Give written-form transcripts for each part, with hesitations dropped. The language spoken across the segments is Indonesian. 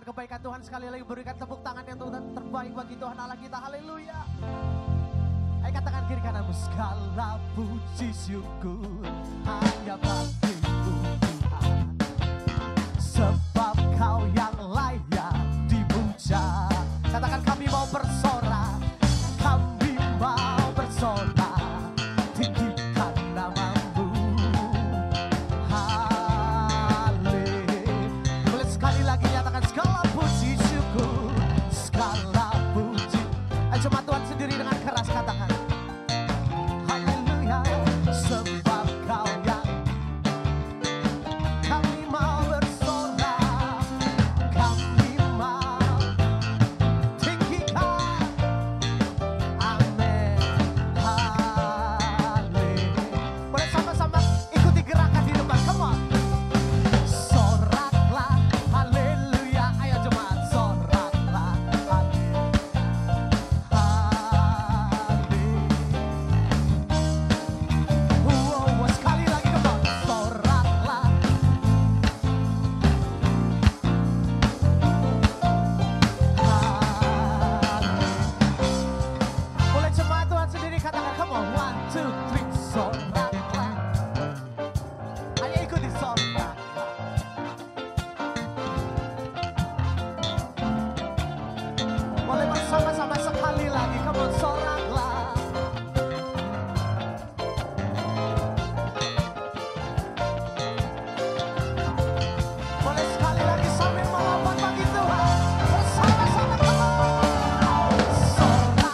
kebaikan Tuhan, sekali lagi berikan tepuk tangan yang terbaik bagi Tuhan Allah kita. Haleluya. Ayo katakan kiri kananmu, segala puji syukur hanya bagimu Tuhan, sebab Kau yang layak dipuja. Katakan kami mau bersorak, kami mau bersorak, tinggikan namamu. Boleh sekali lagi nyatakan segala puji syukur, segala puji. Ayo cuma Tuhan sendiri dengan keras katakan haleluya, sebab Kau yang kami mau bersorak, kami mau tinggikan. Amin. Boleh sama-sama ikuti gerakan di depan. Come on. Soraklah haleluya. Ayo jemaat, soraklah haleluya. Wow, sekali lagi, come on. Soraklah. Boleh jemaat Tuhan sendiri katakan, come on, 1, 2, 3, soraklah. Ayo ikuti soraklah. Boleh bersama-sama sekali lagi, come on, soraklah. Boleh sekali lagi sambil melompat bagi Tuhan. Bersama-sama, come on. Soraklah.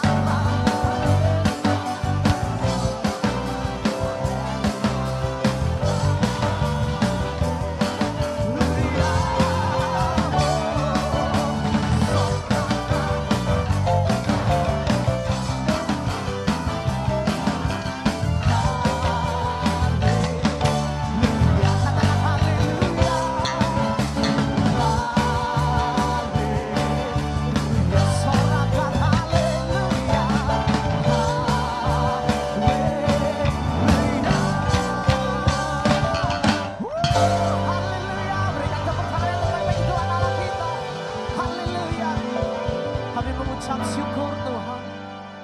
Kami mengucap syukur Tuhan,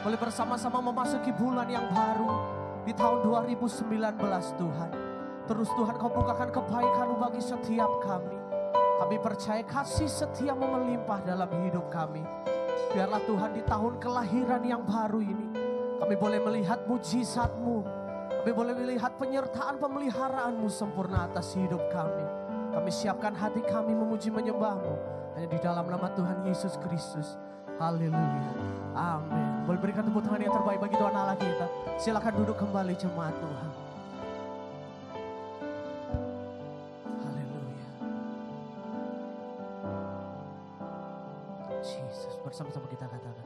boleh bersama-sama memasuki bulan yang baru di tahun 2019 Tuhan. Terus Tuhan Kau bukakan kebaikan-Mu bagi setiap kami. Kami percaya kasih setiamu melimpah dalam hidup kami. Biarlah Tuhan di tahun kelahiran yang baru ini kami boleh melihat mujizat-Mu. Kami boleh melihat penyertaan pemeliharaan-Mu sempurna atas hidup kami. Kami siapkan hati kami memuji menyembah-Mu hanya di dalam nama Tuhan Yesus Kristus. Haleluya. Amin. Boleh berikan tepuk tangan yang terbaik bagi Tuhan Allah kita. Silakan duduk kembali jemaat Tuhan. Haleluya. Yesus, bersama-sama kita katakan.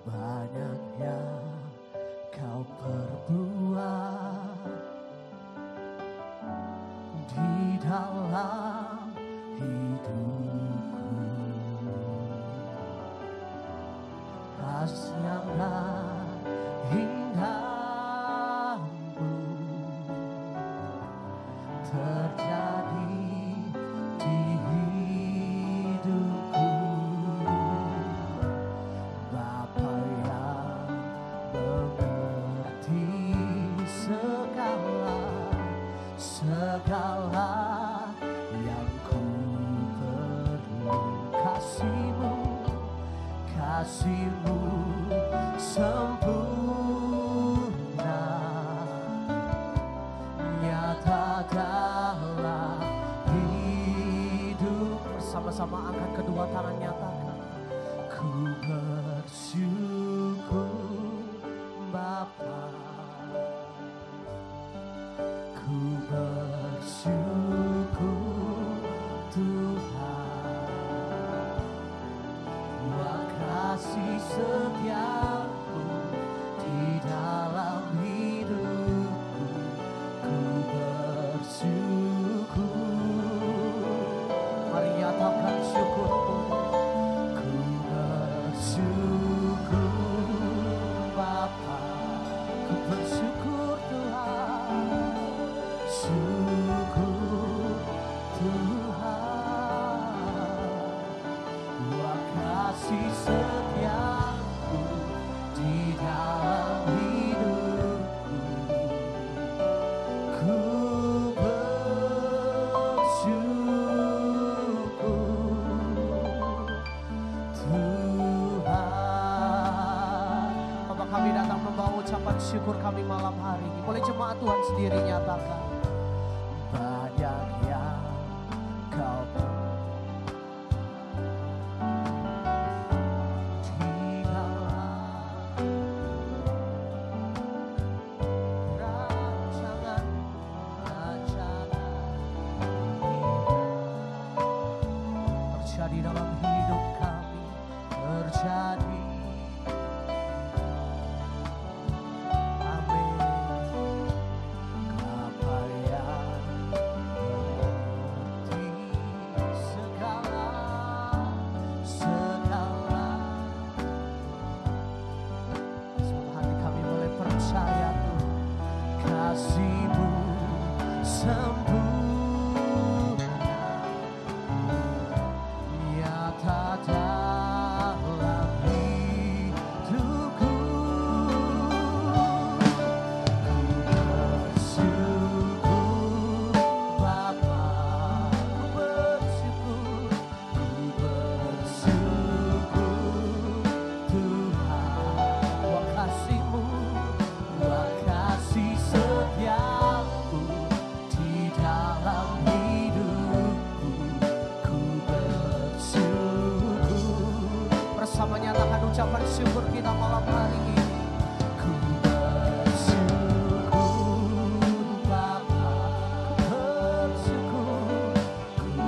Banyak yang Kau perbuat di dalam hidupku. Kasihlah indahmu terjadi di hidupku. Bapa yang mengerti segala yang ku perlu. Kasih-Mu sempurna nyata dalam hidup. Bersama-sama angkat kedua tangan, nyatakan ku bersyukur Bapa, ku bersyukur Tuhan, kasih setiamu syukur kami malam hari ini. Boleh jemaat Tuhan sendiri nyatakan. Banyak yang kau di dalam hidup kami terjadi. Amin. Apa yang berarti segala semua hati kami boleh percaya Tuhan, kasih-Mu sempurna. Bersama nyatakan ucapan syukur kita malam hari ini. Ku bersyukur Bapa, ku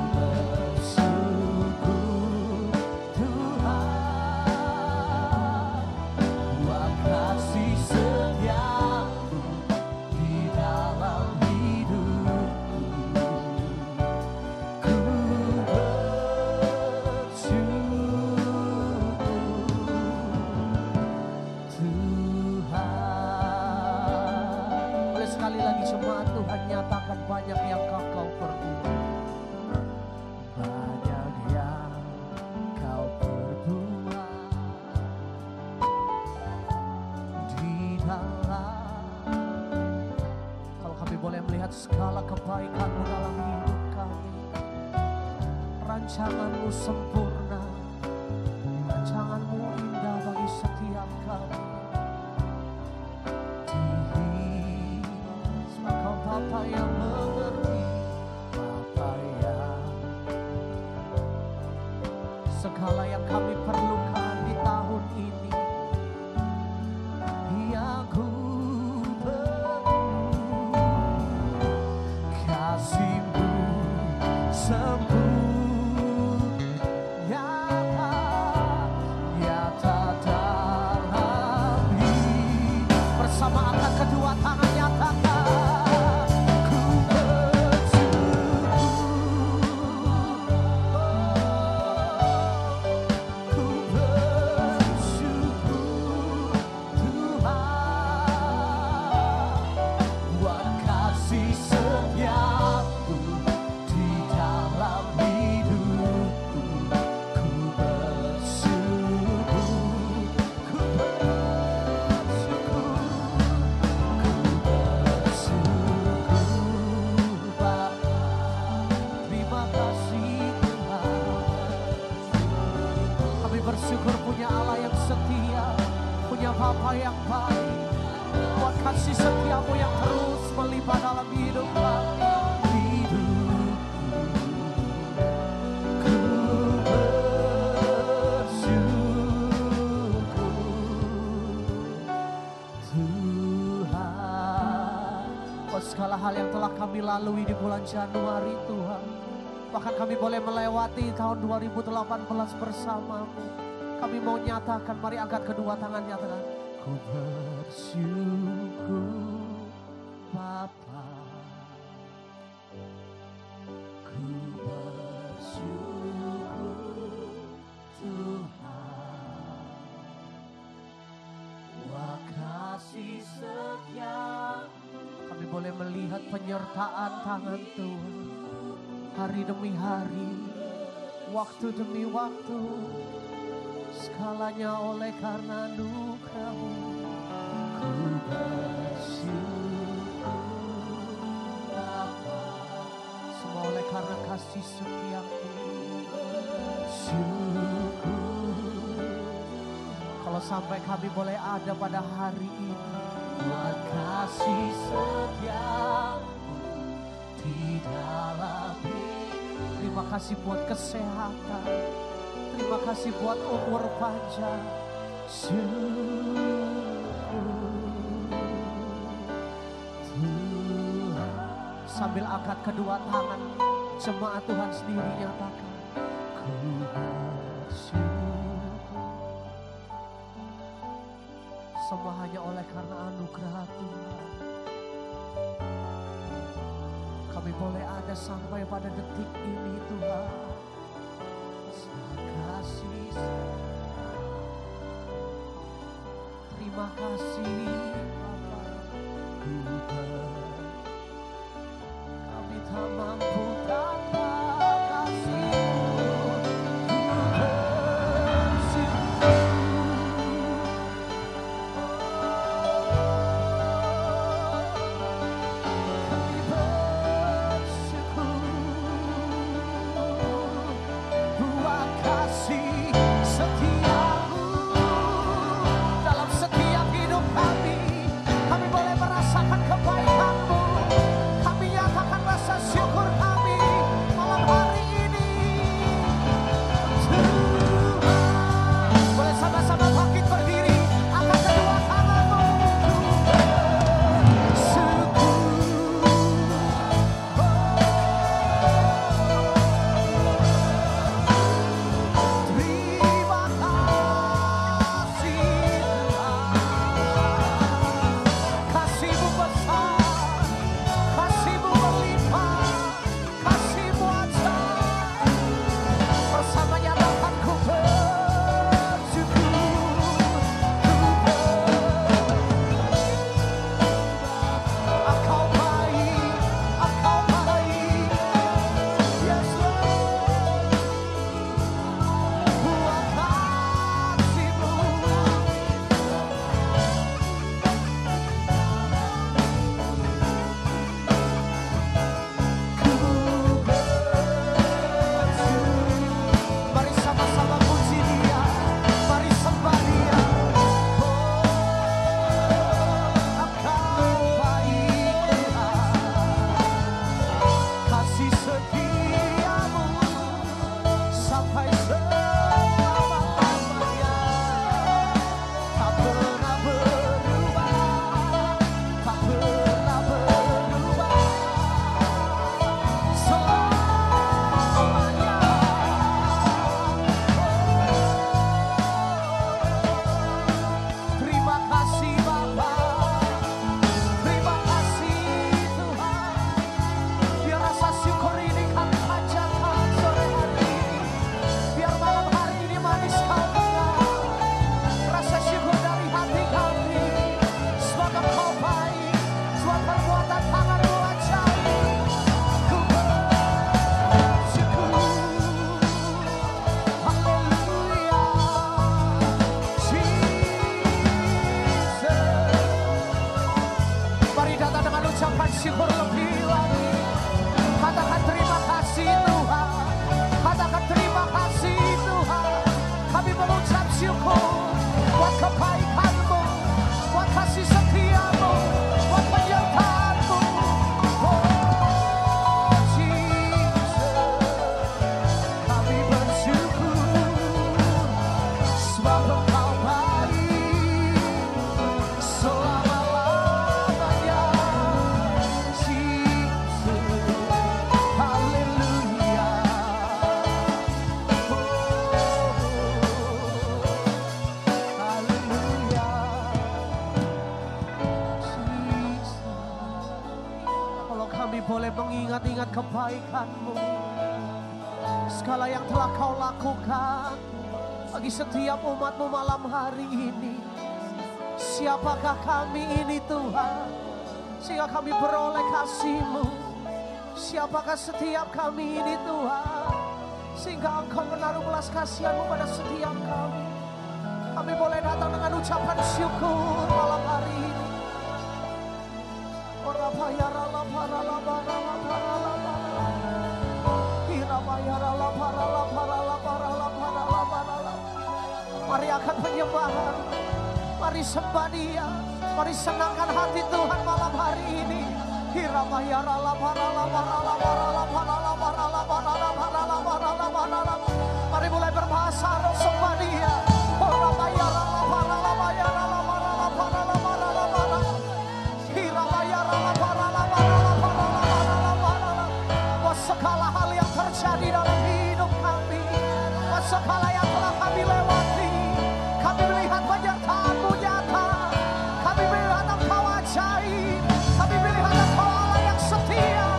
bersyukur Tuhan, buat kasih setiamu di dalam hidupku. Ku sekali lagi jemaat Tuhan nyatakan banyak yang kau perbuat. Banyak yang kau perbuat di dalam. Kalau kami boleh melihat segala kebaikan-Mu dalam hidup kami, rancangan-Mu sempurna, rancangan-Mu indah bagi setiap kami. Bapa yang mengerti, Bapa yang segala yang kami perlukan di tahun ini, yang ku perlu kasih-Mu sempurna, nyata dalam hidup. Bersama angkat kedua tangan nyatakan. Bersyukur punya Allah yang setia, punya Bapa yang baik, buat kasih setia-Mu yang terus melimpah dalam hidup kami. Ku bersyukur Tuhan, buat segala hal yang telah kami lalui di bulan Januari Tuhan. Bahkan kami boleh melewati tahun 2018 bersama-Mu. Kami mau nyatakan, mari angkat kedua tangan nyatakan. Ku bersyukur Bapa, ku bersyukur Tuhan, buat kasih setia. Kami boleh melihat penyertaan tangan Tuhan. Hari demi hari, waktu demi waktu, segalanya oleh karena anugerah-Mu. Ku bersyukur Bapa, semua oleh karena kasih setia-Mu. Syukur. Kalau sampai kami boleh ada pada hari ini, buat kasih setiamu di dalam hidup. Terima kasih buat kesehatan, terima kasih buat umur panjang. Tuhan, sambil angkat kedua tangan, jemaat Tuhan sendiri nyatakan, ku bersyukur. Semua hanya oleh karena anugerah Tuhan. Kami boleh ada sampai pada detik ini Tuhan. Kasih, terima kasih Bapa. Kami tak mampu tanpa kasih-Mu. boleh mengingat-ingat kebaikan-Mu, segala yang telah Kau lakukan bagi setiap umat-Mu malam hari ini. Siapakah kami ini Tuhan, sehingga kami beroleh kasih-Mu? Siapakah setiap kami ini Tuhan, sehingga Engkau menaruh belas kasihan-Mu pada setiap kami. Kami boleh datang dengan ucapan syukur malam hari ini. Mari akan penyembahan, mari sembah Dia. Mari senangkan hati Tuhan malam hari ini. Mari mulai berbahasa roh sembah Dia. Segala hal yang terjadi dalam hidup kami, segala yang telah kami lewati, kami melihat penyertaan-Mu nyata, kami melihat Engkau ajaib, kami melihat Engkau Allah yang setia.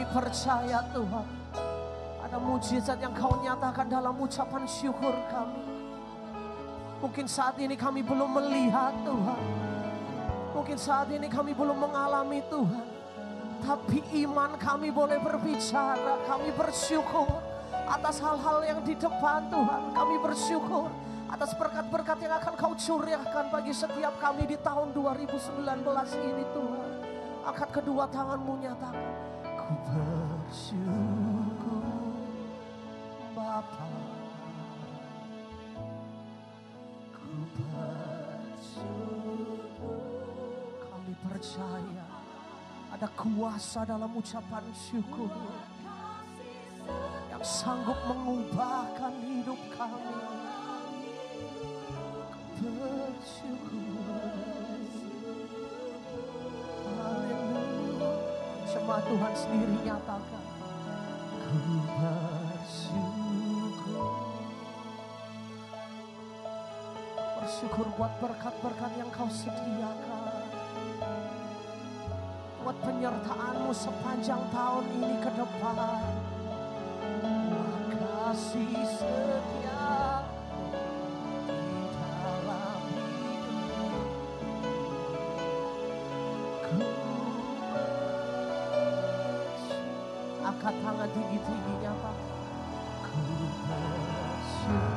Percaya Tuhan, ada mujizat yang Kau nyatakan dalam ucapan syukur kami. Mungkin saat ini kami belum melihat Tuhan, mungkin saat ini kami belum mengalami Tuhan, tapi iman kami boleh berbicara. Kami bersyukur atas hal-hal yang di depan Tuhan. Kami bersyukur atas berkat-berkat yang akan Kau curahkan bagi setiap kami di tahun 2019 ini Tuhan. Angkat kedua tangan-Mu, nyatakan, ku bersyukur Bapa, ku bersyukur. Kami percaya ada kuasa dalam ucapan syukur yang sanggup mengubahkan hidup kami. Ku bersyukur. Jemaat Tuhan sendiri nyatakan, ku bersyukur. Bersyukur buat berkat-berkat yang Kau sediakan, buat penyertaan-Mu sepanjang tahun ini ke depan. Kasih setia di dalam hidup. Angkat tangan tinggi-tingginya Pak. Ku bersyukur.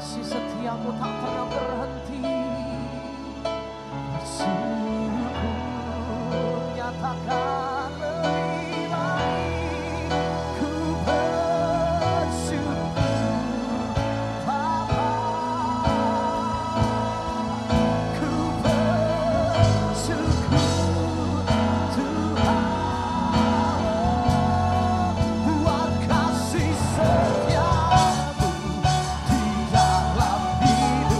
Kasih setiamu tak pernah berhenti. Bersyukur nyatakan lebih baik. Ku bersyukur Bapa, ku bersyukur Tuhan buat kasih setia. Ku bersyukur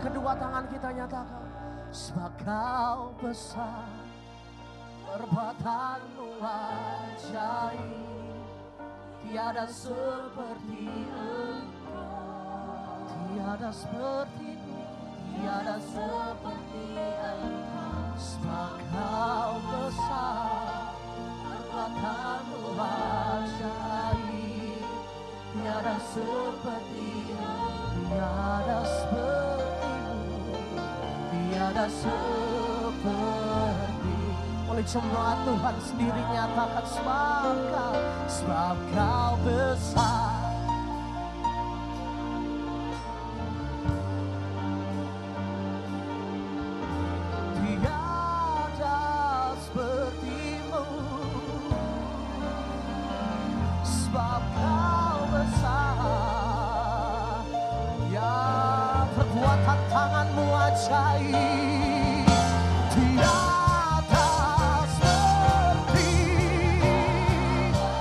kedua tangan kita nyatakan, sebab Kau besar, perbuatanmu ajaib, tiada seperti Engkau, tiada seperti-Mu, tiada seperti Engkau. Sebab Kau besar, perbuatanmu ajaib, tiada seperti-Mu, tiada seperti-Mu, tiada seperti. Oleh jemaat Tuhan sendiri nyatakan, sebab Kau besar, tiada seperti-Mu, sebab Kau besar, ya perbuatan tangan-Mu ajaib, tiada seperti.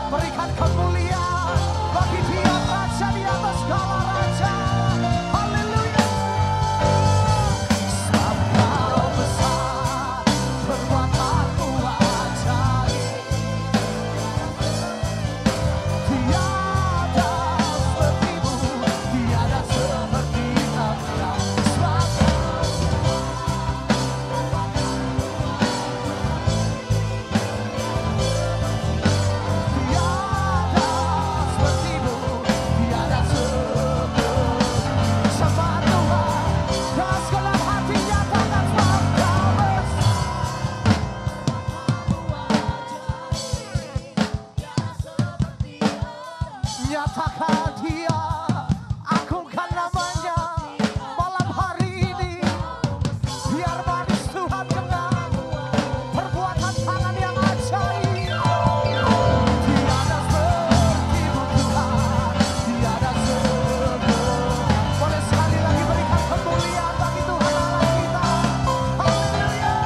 Berikan kemuliaan bagi Dia, Raja di atas segala raja. Haleluya. Sebab Kau besar, perbuatan-Mu ajaib, tiada seperti-Mu, tiada seperti Engkau. Sebab nyatakan Dia, agungkan namanya malam hari ini. Biar manis Tuhan kenal perbuatan tangan yang ajaib. Tiada seperti-Mu Tuhan, tiada seperti. Boleh sekali lagi berikan kemuliaan bagi Tuhan Allah kita. Haleluya.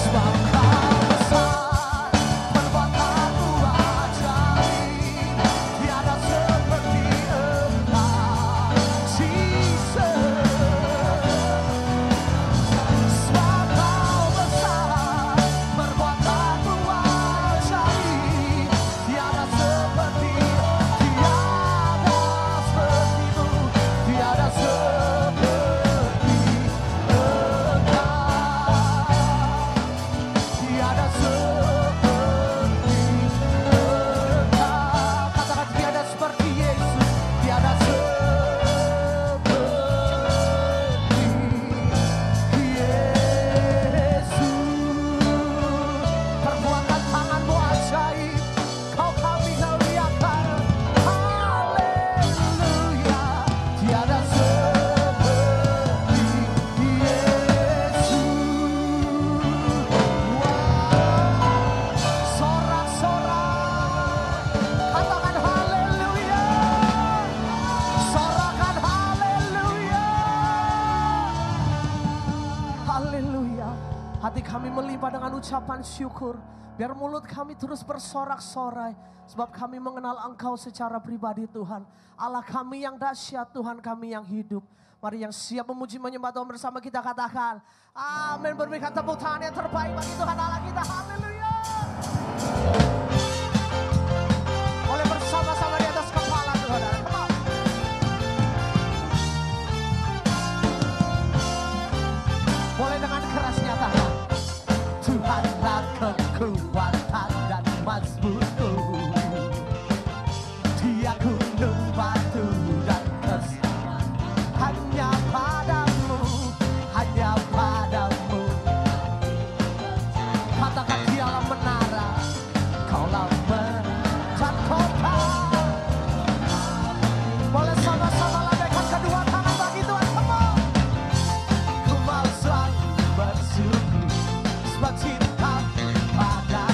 Sebab Kau besar, perbuatan-Mu ajaib, tiada seperti Engkau, Jesus. Sebab Kau besar, perbuatan-Mu ajaib, tiada seperti, tiada seperti-Mu, tiada seperti Engkau, tiada seperti Engkau. Katakan tiada seperti Yesus, tiada seperti Yesus. Perbuatan tangan-Mu ajaib, Kau kami muliakan. Haleluya. Tiada seperti Yesus. Wow. Sorak-sorak, katakan haleluya. Sorakan haleluya. Haleluya. Hati kami melimpah dengan ucapan syukur. Biar mulut kami terus bersorak-sorai. Sebab kami mengenal Engkau secara pribadi Tuhan. Allah kami yang dahsyat, Tuhan kami yang hidup. Mari yang siap memuji menyembah Tuhan bersama kita katakan amin. Berikan tepuk tangan yang terbaik bagi Tuhan Allah kita. Haleluya. Boleh bersama-sama di atas kepala Tuhan. Come on. Boleh dengan keras nyatakan, Tuhanlah kekuatan dan mazmurku, Dia gunung batu dan kesabaran. Hanya padamu, hanya padamu. Katakan Dialah menara, Kaulah dan kota. Boleh sama-sama lambaikan kedua tangan bagi Tuhan. Come on. Ku mau selalu bersyukur sebab cinta pada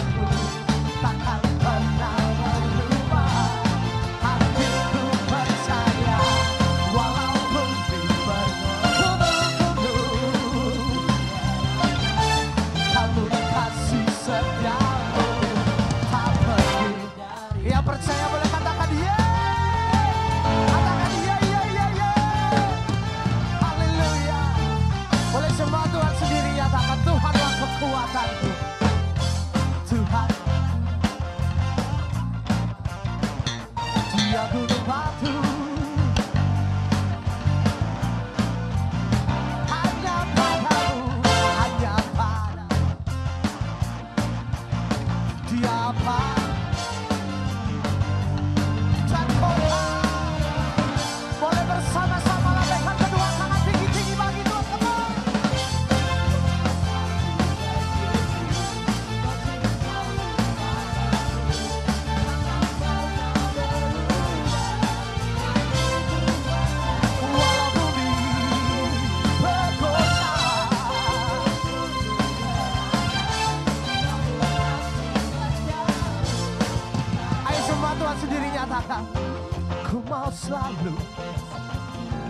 selalu.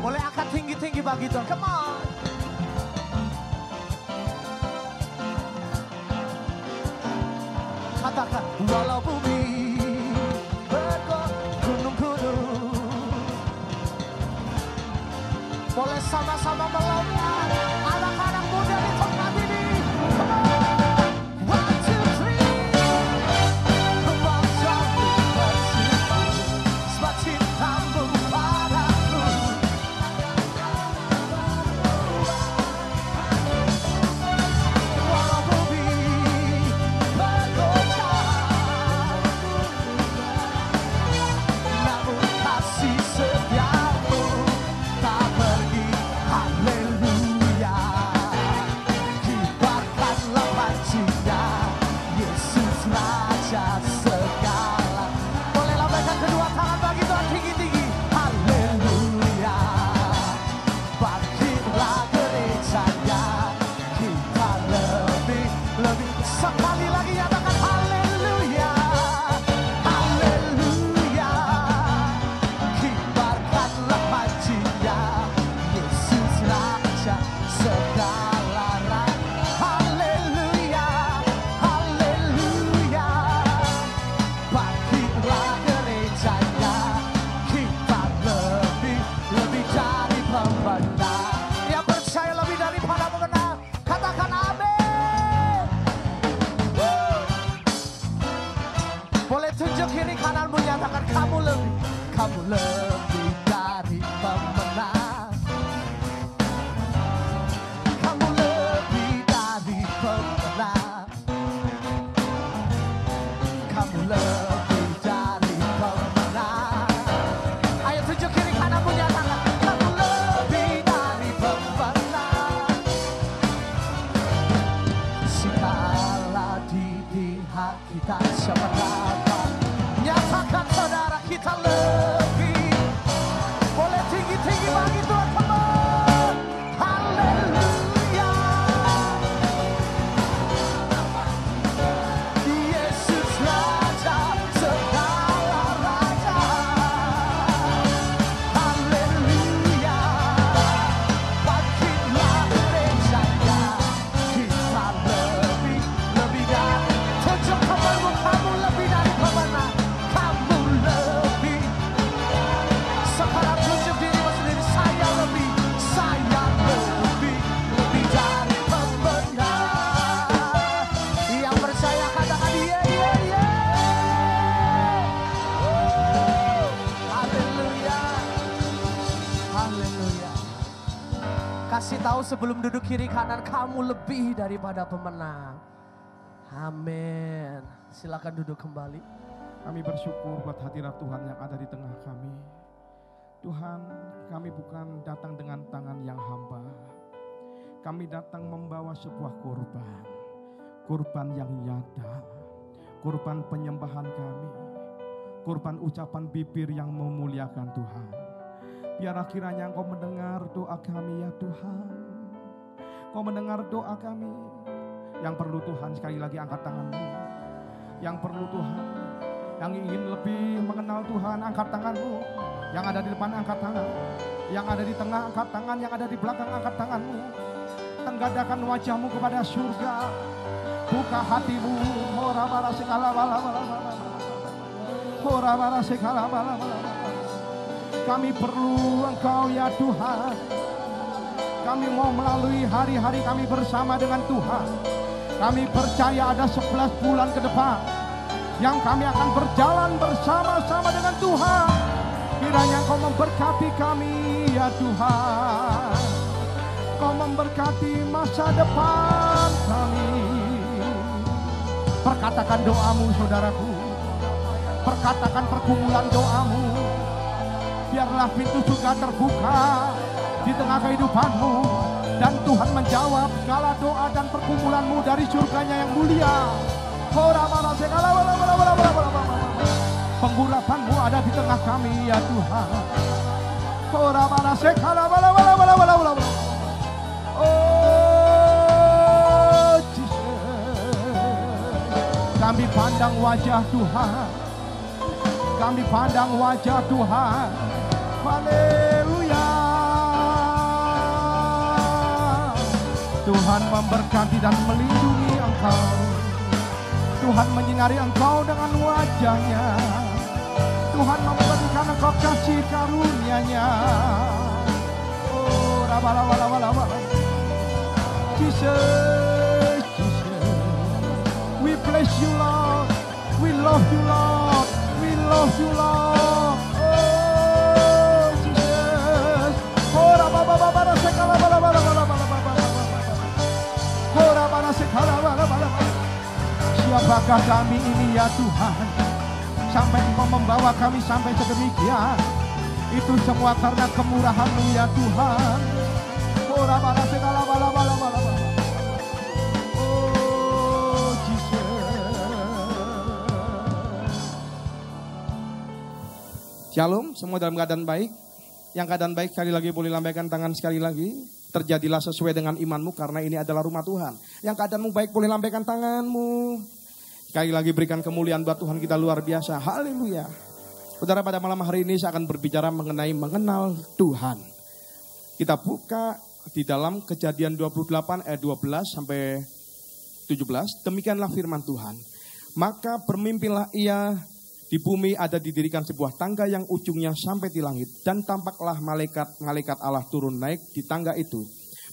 Boleh angkat tinggi-tinggi bagi Tuhan, come on. Katakan, walau bumi bergunung-gunung, boleh sama-sama melompat. Anak-anak muda di tempat ini, come on. 1, 2, 3. Kembang selalu bersihmu, sebab cintamu padaku. Walau bumi bergoncang, namun kasih setiamu tak pergi. Haleluya, kibarkanlah pancinya, Yesus Raja segala. Boleh lambaikan kedua tangan bagi Tuhan tinggi-tinggi. Haleluya, bangkitlah gerejanya, kita lebih sekali lagi nyatakan haleluya, haleluya, kibarkanlah pancinya, Yesus Raja segala raja. Haleluya, haleluya, bangkitlah gerejanya, kita lebih dari pemenang. Yang percaya lebih daripada pemenang, katakan amin. Boleh tunjuk kiri kananmu, nyatakan kamu lebih dari pemenang. Kamu lebih dari pemenang. Kamu lebih dari pemenang. Ayo tunjuk kiri kananmu, nyatakan kamu lebih dari pemenang. Segala di pihak kita, siapa dapat nyatakan saudara kita lebih. Boleh tinggi-tinggi bagi Tuhan, come on. Haleluya, Yesus Raja segala raja. Haleluya, bangkitlah gerejanya, kita lebih dari. Tunjuk kamu lebih dari pemenang. Kamu lebih. Sekarang tunjuk dirimu sendiri, saya lebih dari pemenang. Yang percaya katakan iya, iya, iya. Haleluya, haleluya. Kasih tahu sebelum duduk kiri kanan, kamu lebih daripada pemenang. Amin. Silakan duduk kembali. Kami bersyukur buat hadirat Tuhan yang ada di tengah kami. Tuhan, kami bukan datang dengan tangan yang hamba. Kami datang membawa sebuah kurban. Kurban yang nyata. Kurban penyembahan kami. Kurban ucapan bibir yang memuliakan Tuhan. Biarlah kiranya Engkau mendengar doa kami ya Tuhan. Engkau mendengar doa kami. Yang perlu Tuhan, sekali lagi angkat tanganmu. Yang perlu Tuhan, yang ingin lebih mengenal Tuhan, angkat tanganmu. Yang ada di depan, angkat tangan. Yang ada di tengah, angkat tangan. Yang ada di belakang, angkat tanganmu. Tenggadakan wajahmu kepada surga. Buka hatimu. Kami perlu Engkau ya Tuhan. Kami mau melalui hari-hari kami bersama dengan Tuhan. Kami percaya ada 11 bulan ke depan yang kami akan berjalan bersama-sama dengan Tuhan. Kiranya Engkau memberkati kami ya Tuhan. Engkau memberkati masa depan kami. Perkatakan doamu saudaraku. Perkatakan pergumulan doamu. Biarlah pintu surga terbuka di tengah kehidupanmu. Dan Tuhan menjawab segala doa dan pergumulanmu dari surganya yang mulia. Penggurapanmu ada di tengah kami ya Tuhan. Oh Jesus, kami pandang wajah Tuhan. Kami pandang wajah Tuhan. Haleluya. Tuhan memberkati dan melindungi engkau. Tuhan menyinari engkau dengan wajah-Nya. Tuhan memberikan engkau kasih karunia-Nya. Oh, rabalabalabalabala. Jesus, Jesus. We bless you, Lord. We love you, Lord. We love you, Lord. Oh, Jesus. Oh, rabalabala sekalabalabala. Oh, rabalabala sekalabalabala. Siapakah kami ini ya Tuhan, sampai Engkau membawa kami sampai sedemikian. Itu semua karena kemurahan-Mu ya Tuhan. Oh Jesus. Shalom, semua dalam keadaan baik. Yang keadaan baik sekali lagi boleh lambaikan tangan sekali lagi. Terjadilah sesuai dengan imanmu karena ini adalah rumah Tuhan. Yang keadaanmu baik boleh lambaikan tanganmu. Sekali lagi berikan kemuliaan buat Tuhan kita luar biasa. Haleluya. Saudara, pada malam hari ini saya akan berbicara mengenai mengenal Tuhan. Kita buka di dalam Kejadian 28 ayat 12 sampai 17. Demikianlah firman Tuhan. Maka bermimpilah ia, di bumi ada didirikan sebuah tangga yang ujungnya sampai di langit. Dan tampaklah malaikat Allah turun naik di tangga itu.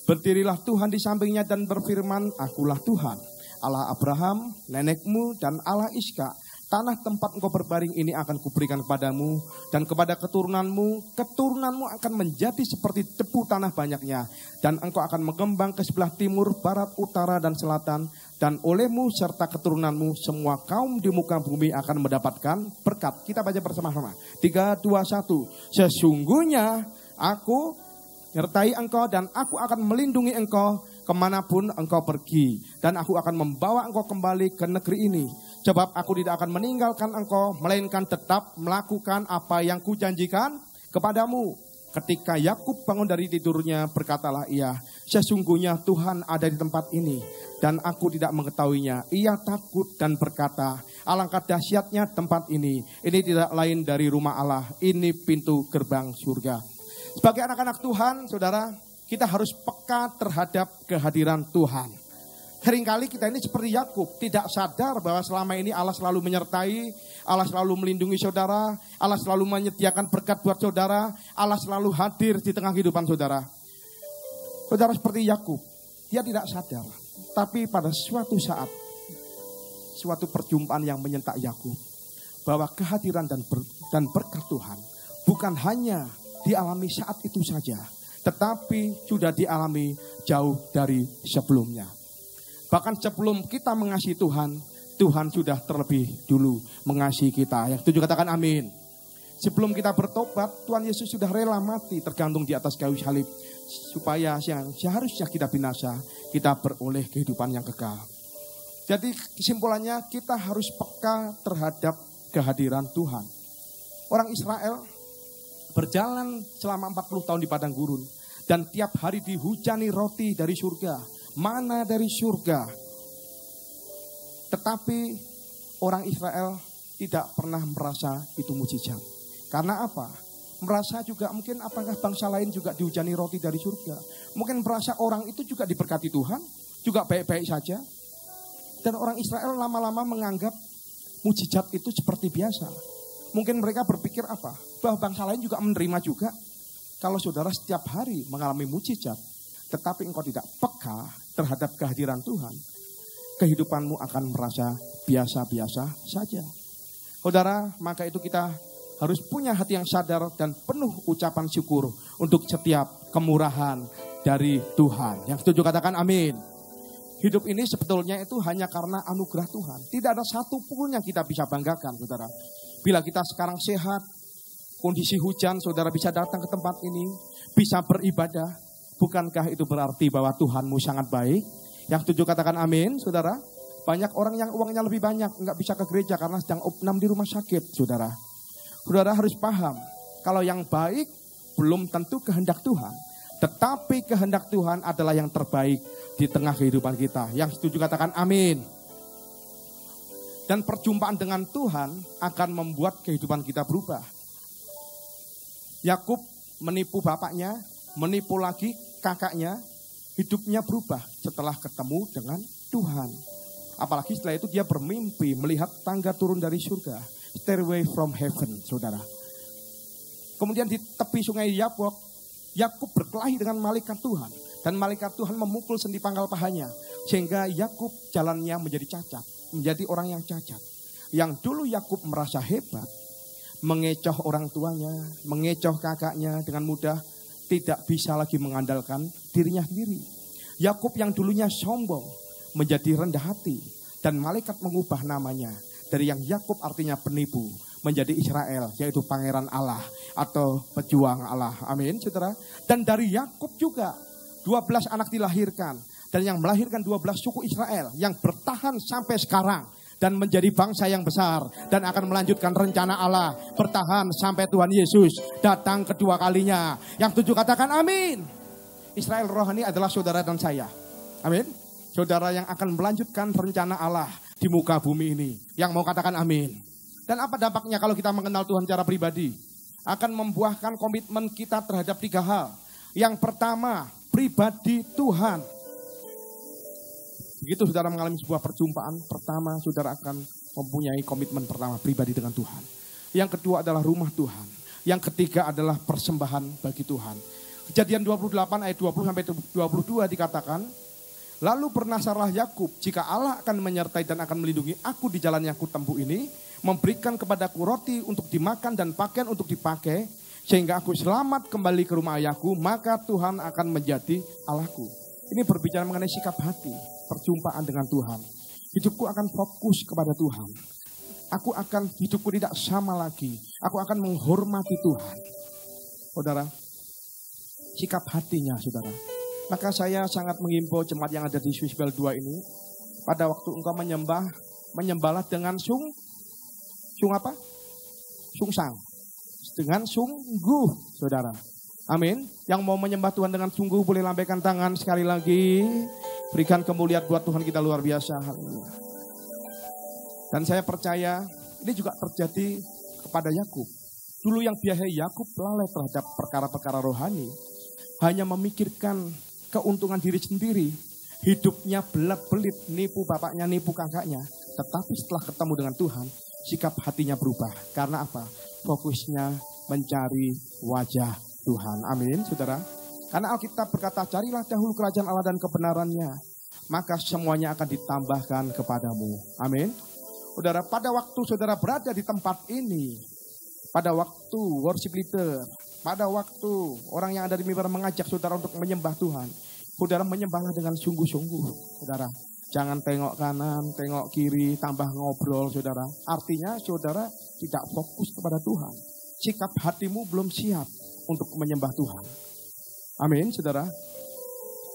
Berdirilah Tuhan di sampingnya dan berfirman, akulah Tuhan, Allah Abraham, nenekmu, dan Allah Ishak. Tanah tempat engkau berbaring ini akan kuberikan kepadamu dan kepada keturunanmu. Keturunanmu akan menjadi seperti debu tanah banyaknya. Dan engkau akan mengembang ke sebelah timur, barat, utara, dan selatan. Dan olehmu serta keturunanmu semua kaum di muka bumi akan mendapatkan berkat. Kita baca bersama-sama. 3, 2, 1. Sesungguhnya aku nyertai engkau dan aku akan melindungi engkau kemanapun engkau pergi. Dan aku akan membawa engkau kembali ke negeri ini. Sebab aku tidak akan meninggalkan engkau, melainkan tetap melakukan apa yang kujanjikan kepadamu. Ketika Yakub bangun dari tidurnya, berkatalah ia, sesungguhnya Tuhan ada di tempat ini, dan aku tidak mengetahuinya. Ia takut dan berkata, alangkah dahsyatnya tempat ini. Ini tidak lain dari rumah Allah, ini pintu gerbang surga. Sebagai anak-anak Tuhan, saudara, kita harus peka terhadap kehadiran Tuhan. Seringkali kita ini seperti Yakub, tidak sadar bahwa selama ini Allah selalu menyertai, Allah selalu melindungi saudara, Allah selalu menyediakan berkat buat saudara, Allah selalu hadir di tengah kehidupan saudara. Saudara seperti Yakub, dia tidak sadar, tapi pada suatu saat, suatu perjumpaan yang menyentak Yakub, bahwa kehadiran dan berkat Tuhan bukan hanya dialami saat itu saja, tetapi sudah dialami jauh dari sebelumnya. Bahkan sebelum kita mengasihi Tuhan, Tuhan sudah terlebih dulu mengasihi kita. Yang setuju katakan amin. Sebelum kita bertobat, Tuhan Yesus sudah rela mati tergantung di atas kayu salib. Supaya yang seharusnya kita binasa, kita beroleh kehidupan yang kekal. Jadi kesimpulannya kita harus peka terhadap kehadiran Tuhan. Orang Israel berjalan selama 40 tahun di padang gurun. Dan tiap hari dihujani roti dari surga. Mana dari surga. Tetapi orang Israel tidak pernah merasa itu mujizat. Karena apa? Merasa juga mungkin apakah bangsa lain juga dihujani roti dari surga. Mungkin merasa orang itu juga diberkati Tuhan. Juga baik-baik saja. Dan orang Israel lama-lama menganggap mujizat itu seperti biasa. Mungkin mereka berpikir apa? Bahwa bangsa lain juga menerima juga. Kalau saudara setiap hari mengalami mujizat, tetapi engkau tidak peka terhadap kehadiran Tuhan, kehidupanmu akan merasa biasa-biasa saja. Saudara, maka itu kita harus punya hati yang sadar dan penuh ucapan syukur untuk setiap kemurahan dari Tuhan. Yang setuju katakan amin. Hidup ini sebetulnya itu hanya karena anugerah Tuhan. Tidak ada satupun yang kita bisa banggakan, saudara. Bila kita sekarang sehat, kondisi hujan, saudara bisa datang ke tempat ini, bisa beribadah. Bukankah itu berarti bahwa Tuhanmu sangat baik? Yang setuju katakan amin, saudara. Banyak orang yang uangnya lebih banyak, nggak bisa ke gereja karena sedang opnam di rumah sakit, saudara. Saudara harus paham, kalau yang baik belum tentu kehendak Tuhan. Tetapi kehendak Tuhan adalah yang terbaik di tengah kehidupan kita. Yang setuju katakan amin. Dan perjumpaan dengan Tuhan akan membuat kehidupan kita berubah. Yakub menipu bapaknya, menipu lagi kakaknya, hidupnya berubah setelah ketemu dengan Tuhan. Apalagi setelah itu dia bermimpi melihat tangga turun dari surga, stairway from heaven, saudara. Kemudian di tepi sungai Yabok, Yakub berkelahi dengan malaikat Tuhan. Dan malaikat Tuhan memukul sendi pangkal pahanya. Sehingga Yakub jalannya menjadi cacat, menjadi orang yang cacat. Yang dulu Yakub merasa hebat, mengecoh orang tuanya, mengecoh kakaknya dengan mudah, tidak bisa lagi mengandalkan dirinya sendiri. Yakub yang dulunya sombong menjadi rendah hati, dan malaikat mengubah namanya dari yang Yakub artinya penipu menjadi Israel, yaitu pangeran Allah atau pejuang Allah. Amin, saudara. Dan dari Yakub juga 12 anak dilahirkan, dan yang melahirkan 12 suku Israel yang bertahan sampai sekarang dan menjadi bangsa yang besar dan akan melanjutkan rencana Allah, bertahan sampai Tuhan Yesus datang kedua kalinya. Yang 7 katakan amin. Israel rohani adalah saudara dan saya. Amin. Saudara yang akan melanjutkan rencana Allah di muka bumi ini. Yang mau katakan amin. Dan apa dampaknya kalau kita mengenal Tuhan secara pribadi? Akan membuahkan komitmen kita terhadap 3 hal. Yang pertama, pribadi Tuhan. Begitu saudara mengalami sebuah perjumpaan, pertama saudara akan mempunyai komitmen pertama, pribadi dengan Tuhan. Yang kedua adalah rumah Tuhan. Yang ketiga adalah persembahan bagi Tuhan. Kejadian 28 ayat 20-22 dikatakan, lalu bernasarlah Yakub, jika Allah akan menyertai dan akan melindungi aku di jalan yang kutempuh ini, memberikan kepadaku roti untuk dimakan dan pakaian untuk dipakai, sehingga aku selamat kembali ke rumah ayahku, maka Tuhan akan menjadi Allahku. Ini berbicara mengenai sikap hati, perjumpaan dengan Tuhan. Hidupku akan fokus kepada Tuhan. Hidupku tidak sama lagi. Aku akan menghormati Tuhan. Saudara, sikap hatinya saudara. Maka saya sangat mengimbau jemaat yang ada di Swisbel 2 ini, pada waktu engkau menyembahlah dengan sungsang. Dengan sungguh, saudara. Amin. Yang mau menyembah Tuhan dengan sungguh boleh lambaikan tangan sekali lagi. Berikan kemuliaan buat Tuhan kita luar biasa. Dan saya percaya ini juga terjadi kepada Yakub. Dulu yang biasa Yakub lalai terhadap perkara-perkara rohani. Hanya memikirkan keuntungan diri sendiri. Hidupnya belat-belit, nipu bapaknya, nipu kakaknya. Tetapi setelah ketemu dengan Tuhan, sikap hatinya berubah. Karena apa? Fokusnya mencari wajah Tuhan. Amin, saudara. Karena Alkitab berkata, carilah dahulu kerajaan Allah dan kebenarannya, maka semuanya akan ditambahkan kepadamu. Amin. Saudara, pada waktu saudara berada di tempat ini, pada waktu worship leader, pada waktu orang yang ada di mimbar mengajak saudara untuk menyembah Tuhan, saudara menyembahlah dengan sungguh-sungguh. Saudara, jangan tengok kanan, tengok kiri, tambah ngobrol saudara. Artinya saudara tidak fokus kepada Tuhan. Sikap hatimu belum siap untuk menyembah Tuhan. Amin, saudara.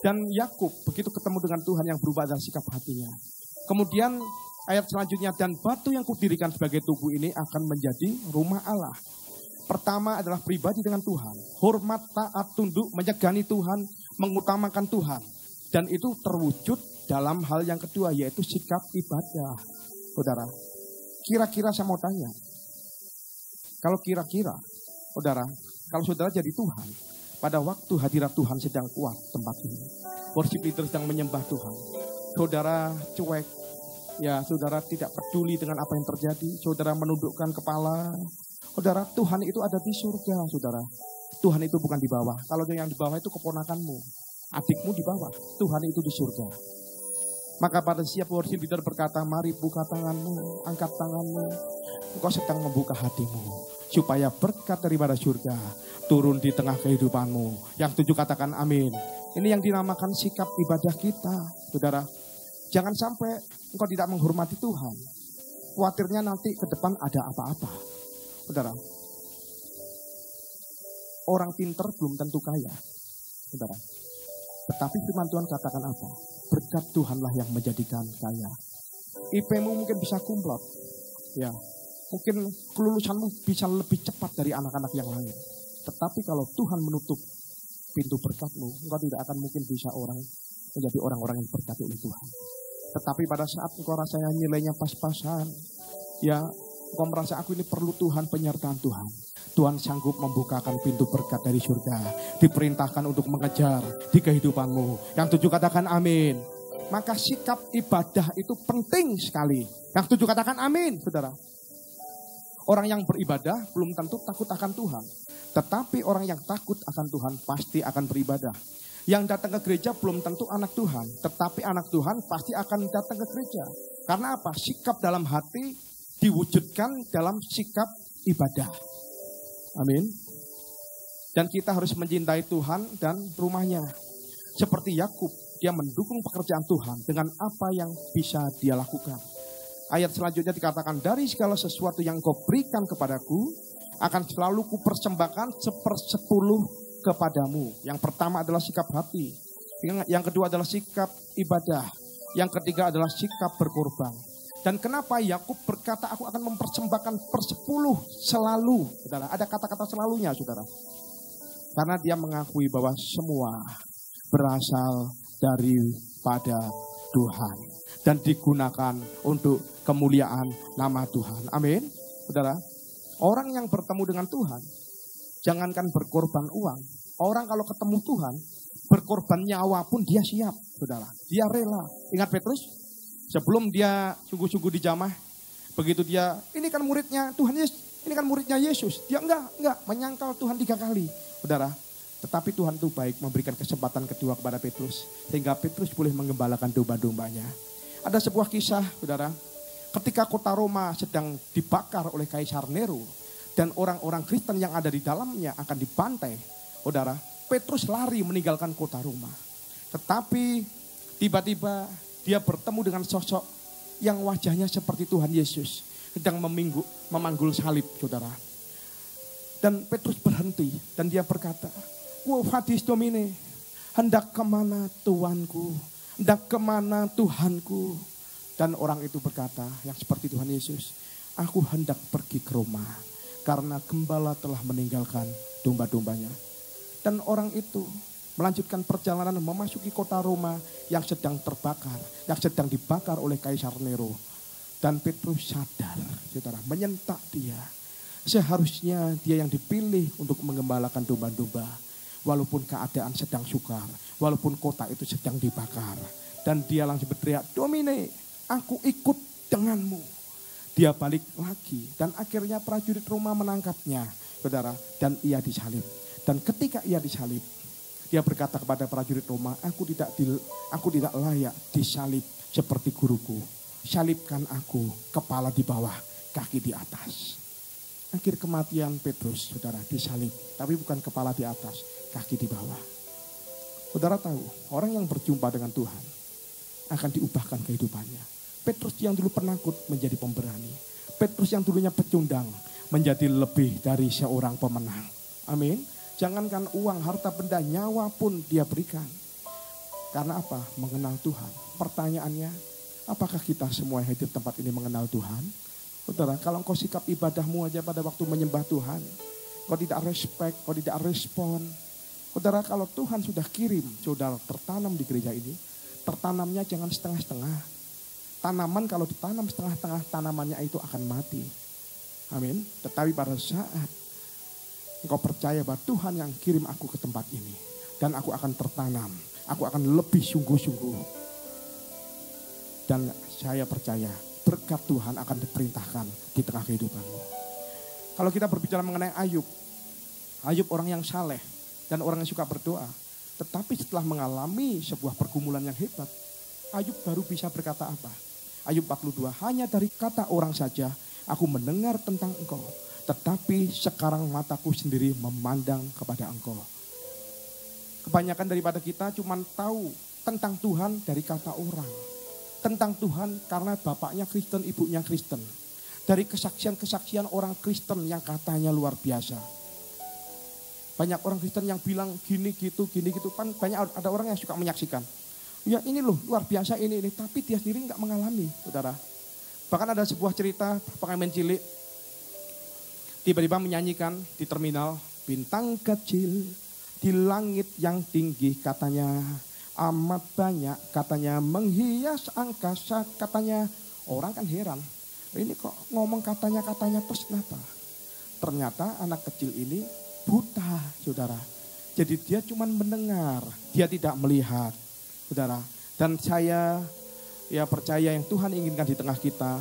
Dan Yakub begitu ketemu dengan Tuhan, yang berubah adalah sikap hatinya. Kemudian ayat selanjutnya, dan batu yang kudirikan sebagai tubuh ini akan menjadi rumah Allah. Pertama adalah pribadi dengan Tuhan. Hormat, taat, tunduk, menyegani Tuhan, mengutamakan Tuhan. Dan itu terwujud dalam hal yang kedua, yaitu sikap ibadah. Saudara, kira-kira saya mau tanya. Kalau kira-kira, saudara, kalau saudara jadi Tuhan, pada waktu hadirat Tuhan sedang kuat tempat ini, worship leader sedang menyembah Tuhan, saudara cuek, ya saudara tidak peduli dengan apa yang terjadi, saudara menundukkan kepala, saudara, Tuhan itu ada di surga, saudara. Tuhan itu bukan di bawah. Kalau yang di bawah itu keponakanmu, adikmu di bawah, Tuhan itu di surga. Maka pada siap worship leader berkata, mari buka tanganmu, angkat tanganmu. Engkau sedang membuka hatimu, supaya berkat daripada surga turun di tengah kehidupanmu. Yang 7 katakan amin. Ini yang dinamakan sikap ibadah kita, saudara. Jangan sampai engkau tidak menghormati Tuhan. Khawatirnya nanti ke depan ada apa-apa. Saudara, orang pinter belum tentu kaya, saudara. Tetapi firman Tuhan katakan apa? Berkat Tuhanlah yang menjadikan kaya. IP-mu mungkin bisa kumlot, ya. Mungkin kelulusanmu bisa lebih cepat dari anak-anak yang lain. Tetapi kalau Tuhan menutup pintu berkatmu, engkau tidak akan mungkin bisa menjadi orang-orang yang diberkati oleh Tuhan. Tetapi pada saat engkau rasanya nilainya pas-pasan, ya, engkau merasa aku ini perlu Tuhan, penyertaan Tuhan. Tuhan sanggup membukakan pintu berkat dari surga. Diperintahkan untuk mengejar di kehidupanmu. Yang 7 katakan amin. Maka sikap ibadah itu penting sekali. Yang 7 katakan amin, saudara. Orang yang beribadah belum tentu takut akan Tuhan. Tetapi orang yang takut akan Tuhan pasti akan beribadah. Yang datang ke gereja belum tentu anak Tuhan. Tetapi anak Tuhan pasti akan datang ke gereja. Karena apa? Sikap dalam hati diwujudkan dalam sikap ibadah. Amin. Dan kita harus mencintai Tuhan dan rumahnya. Seperti Yakub, dia mendukung pekerjaan Tuhan dengan apa yang bisa dia lakukan. Ayat selanjutnya dikatakan, dari segala sesuatu yang kau berikan kepadaku, akan selalu kupersembahkan 1/10 kepadamu. Yang pertama adalah sikap hati. Yang kedua adalah sikap ibadah. Yang ketiga adalah sikap berkorban. Dan kenapa Yakub berkata aku akan mempersembahkan 1/10 selalu. Saudara, ada kata-kata selalunya, saudara. Karena dia mengakui bahwa semua berasal daripada Tuhan. Dan digunakan untuk kemuliaan nama Tuhan. Amin. Saudara, orang yang bertemu dengan Tuhan, jangankan berkorban uang. Orang kalau ketemu Tuhan, berkorban nyawa pun dia siap, saudara. Dia rela. Ingat Petrus? Sebelum dia sungguh-sungguh dijamah, begitu dia, ini kan muridnya Tuhan Yesus, ini kan muridnya Yesus. Dia enggak, menyangkal Tuhan 3 kali, saudara. Tetapi Tuhan itu baik memberikan kesempatan kedua kepada Petrus, sehingga Petrus boleh mengembalakan domba-dombanya. Ada sebuah kisah, saudara, ketika kota Roma sedang dibakar oleh Kaisar Nero, dan orang-orang Kristen yang ada di dalamnya akan dibantai, saudara, Petrus lari meninggalkan kota Roma. Tetapi tiba-tiba dia bertemu dengan sosok yang wajahnya seperti Tuhan Yesus. Sedang memanggul salib, saudara. Dan Petrus berhenti dan dia berkata, "Wo Vadis Domine, hendak kemana Tuanku? Hendak kemana Tuhanku?" Dan orang itu berkata, yang seperti Tuhan Yesus, "Aku hendak pergi ke Roma, karena gembala telah meninggalkan domba-dombanya." Dan orang itu melanjutkan perjalanan memasuki kota Roma yang sedang terbakar, yang sedang dibakar oleh Kaisar Nero. Dan Petrus sadar, saudara, menyentak dia. Seharusnya dia yang dipilih untuk mengembalakan domba-domba. Walaupun keadaan sedang sukar, walaupun kota itu sedang dibakar. Dan dia langsung berteriak, "Domine, aku ikut denganmu." Dia balik lagi dan akhirnya prajurit Roma menangkapnya, saudara, dan ia disalib. Dan ketika ia disalib, dia berkata kepada prajurit Roma, aku tidak layak disalib seperti guruku. Salibkan aku, kepala di bawah, kaki di atas. Akhir kematian Petrus, saudara, disalib. Tapi bukan kepala di atas, kaki di bawah. Saudara tahu, orang yang berjumpa dengan Tuhan akan diubahkan kehidupannya. Petrus yang dulu penakut menjadi pemberani. Petrus yang dulunya pecundang menjadi lebih dari seorang pemenang. Amin. Jangankan uang, harta benda, nyawa pun dia berikan. Karena apa? Mengenal Tuhan. Pertanyaannya, apakah kita semua yang hadir tempat ini mengenal Tuhan? Saudara, kalau engkau sikap ibadahmu aja pada waktu menyembah Tuhan, kau tidak respect, kau tidak respon. Saudara, kalau Tuhan sudah kirim saudara tertanam di gereja ini, tertanamnya jangan setengah-setengah. Tanaman kalau ditanam setengah-setengah, tanamannya itu akan mati. Amin. Tetapi pada saat engkau percaya bahwa Tuhan yang kirim aku ke tempat ini. Dan aku akan tertanam. Aku akan lebih sungguh-sungguh. Dan saya percaya berkat Tuhan akan diperintahkan di tengah kehidupanmu. Kalau kita berbicara mengenai Ayub. Ayub orang yang saleh. Dan orang yang suka berdoa. Tetapi setelah mengalami sebuah pergumulan yang hebat. Ayub baru bisa berkata apa? Ayub 42. Hanya dari kata orang saja aku mendengar tentang engkau. Tetapi sekarang mataku sendiri memandang kepada engkau. Kebanyakan daripada kita cuma tahu tentang Tuhan dari kata orang. Tentang Tuhan karena bapaknya Kristen, ibunya Kristen. Dari kesaksian-kesaksian orang Kristen yang katanya luar biasa. Banyak orang Kristen yang bilang gini gitu. Banyak ada orang yang suka menyaksikan. Ya ini loh luar biasa ini. Tapi dia sendiri gak mengalami, saudara. Bahkan ada sebuah cerita pengamen cilik. Tiba-tiba menyanyikan di terminal, bintang kecil di langit yang tinggi katanya, amat banyak katanya menghias angkasa katanya. Orang kan heran, ini kok ngomong katanya terus kenapa? Ternyata anak kecil ini buta, saudara. Jadi dia cuma mendengar, dia tidak melihat, saudara. Dan saya percaya yang Tuhan inginkan di tengah kita,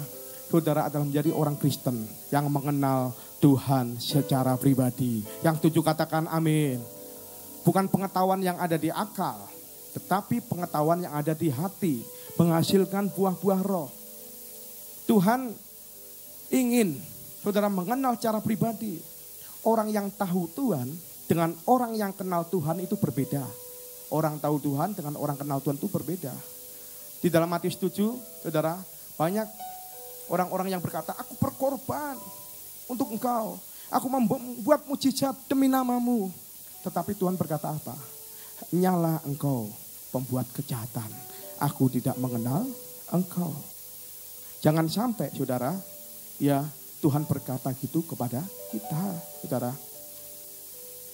saudara, adalah menjadi orang Kristen yang mengenal Tuhan secara pribadi. Yang tujuh katakan amin. Bukan pengetahuan yang ada di akal, tetapi pengetahuan yang ada di hati, menghasilkan buah-buah roh. Tuhan ingin saudara mengenal secara pribadi. Orang yang tahu Tuhan dengan orang yang kenal Tuhan itu berbeda. Orang tahu Tuhan dengan orang kenal Tuhan itu berbeda. Di dalam Matius 7, saudara, banyak orang-orang yang berkata, aku berkorban untuk engkau. Aku membuat mujizat demi namamu. Tetapi Tuhan berkata apa? Nyala engkau pembuat kejahatan. Aku tidak mengenal engkau. Jangan sampai saudara, Tuhan berkata gitu kepada kita, saudara.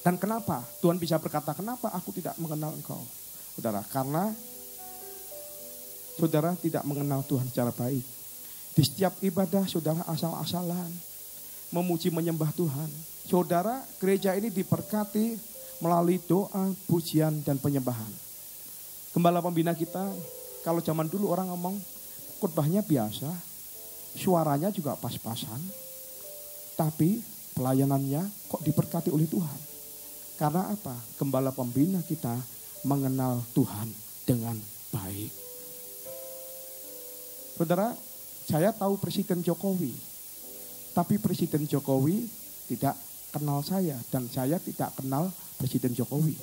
Dan kenapa Tuhan bisa berkata, kenapa aku tidak mengenal engkau? Saudara, karena saudara tidak mengenal Tuhan secara baik. Di setiap ibadah saudara asal-asalan, memuji menyembah Tuhan. Saudara, gereja ini diberkati melalui doa, pujian, dan penyembahan. Gembala pembina kita, kalau zaman dulu orang ngomong, khotbahnya biasa, suaranya juga pas-pasan, tapi pelayanannya kok diberkati oleh Tuhan. Karena apa? Gembala pembina kita mengenal Tuhan dengan baik. Saudara, saya tahu Presiden Jokowi, tapi Presiden Jokowi tidak kenal saya dan saya tidak kenal Presiden Jokowi.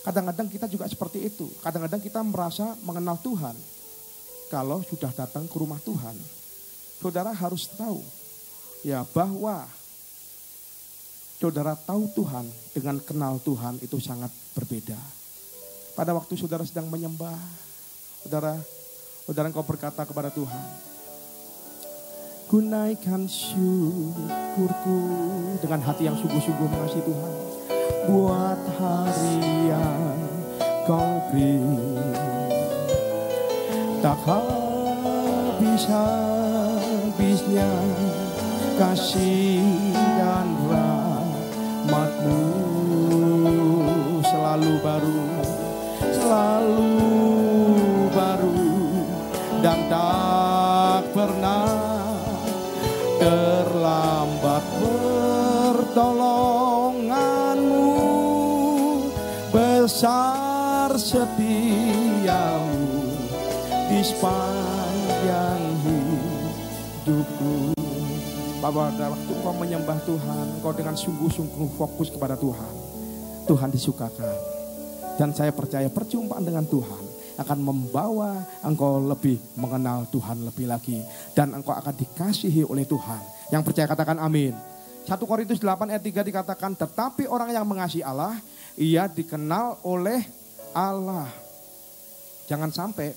Kadang-kadang kita juga seperti itu. Kadang-kadang kita merasa mengenal Tuhan. Kalau sudah datang ke rumah Tuhan, saudara harus tahu bahwa saudara tahu Tuhan dengan kenal Tuhan itu sangat berbeda. Pada waktu saudara sedang menyembah, saudara engkau berkata kepada Tuhan, gunaikan syukurku dengan hati yang sungguh-sungguh mengasihi Tuhan. Buat hari yang kau beri, tak habis-habisnya kasih dan rahmat-Mu selalu baru dan tak pernah terlambat. Pertolongan-Mu besar, setia-Mu di sepanjang hidupku. Bapak, waktu kau menyembah Tuhan, kau dengan sungguh-sungguh fokus kepada Tuhan, Tuhan disukakan. Dan saya percaya perjumpaan dengan Tuhan akan membawa engkau lebih mengenal Tuhan lebih lagi. Dan engkau akan dikasihi oleh Tuhan. Yang percaya katakan amin. 1 Korintus 8 ayat 3 dikatakan, tetapi orang yang mengasihi Allah, ia dikenal oleh Allah. Jangan sampai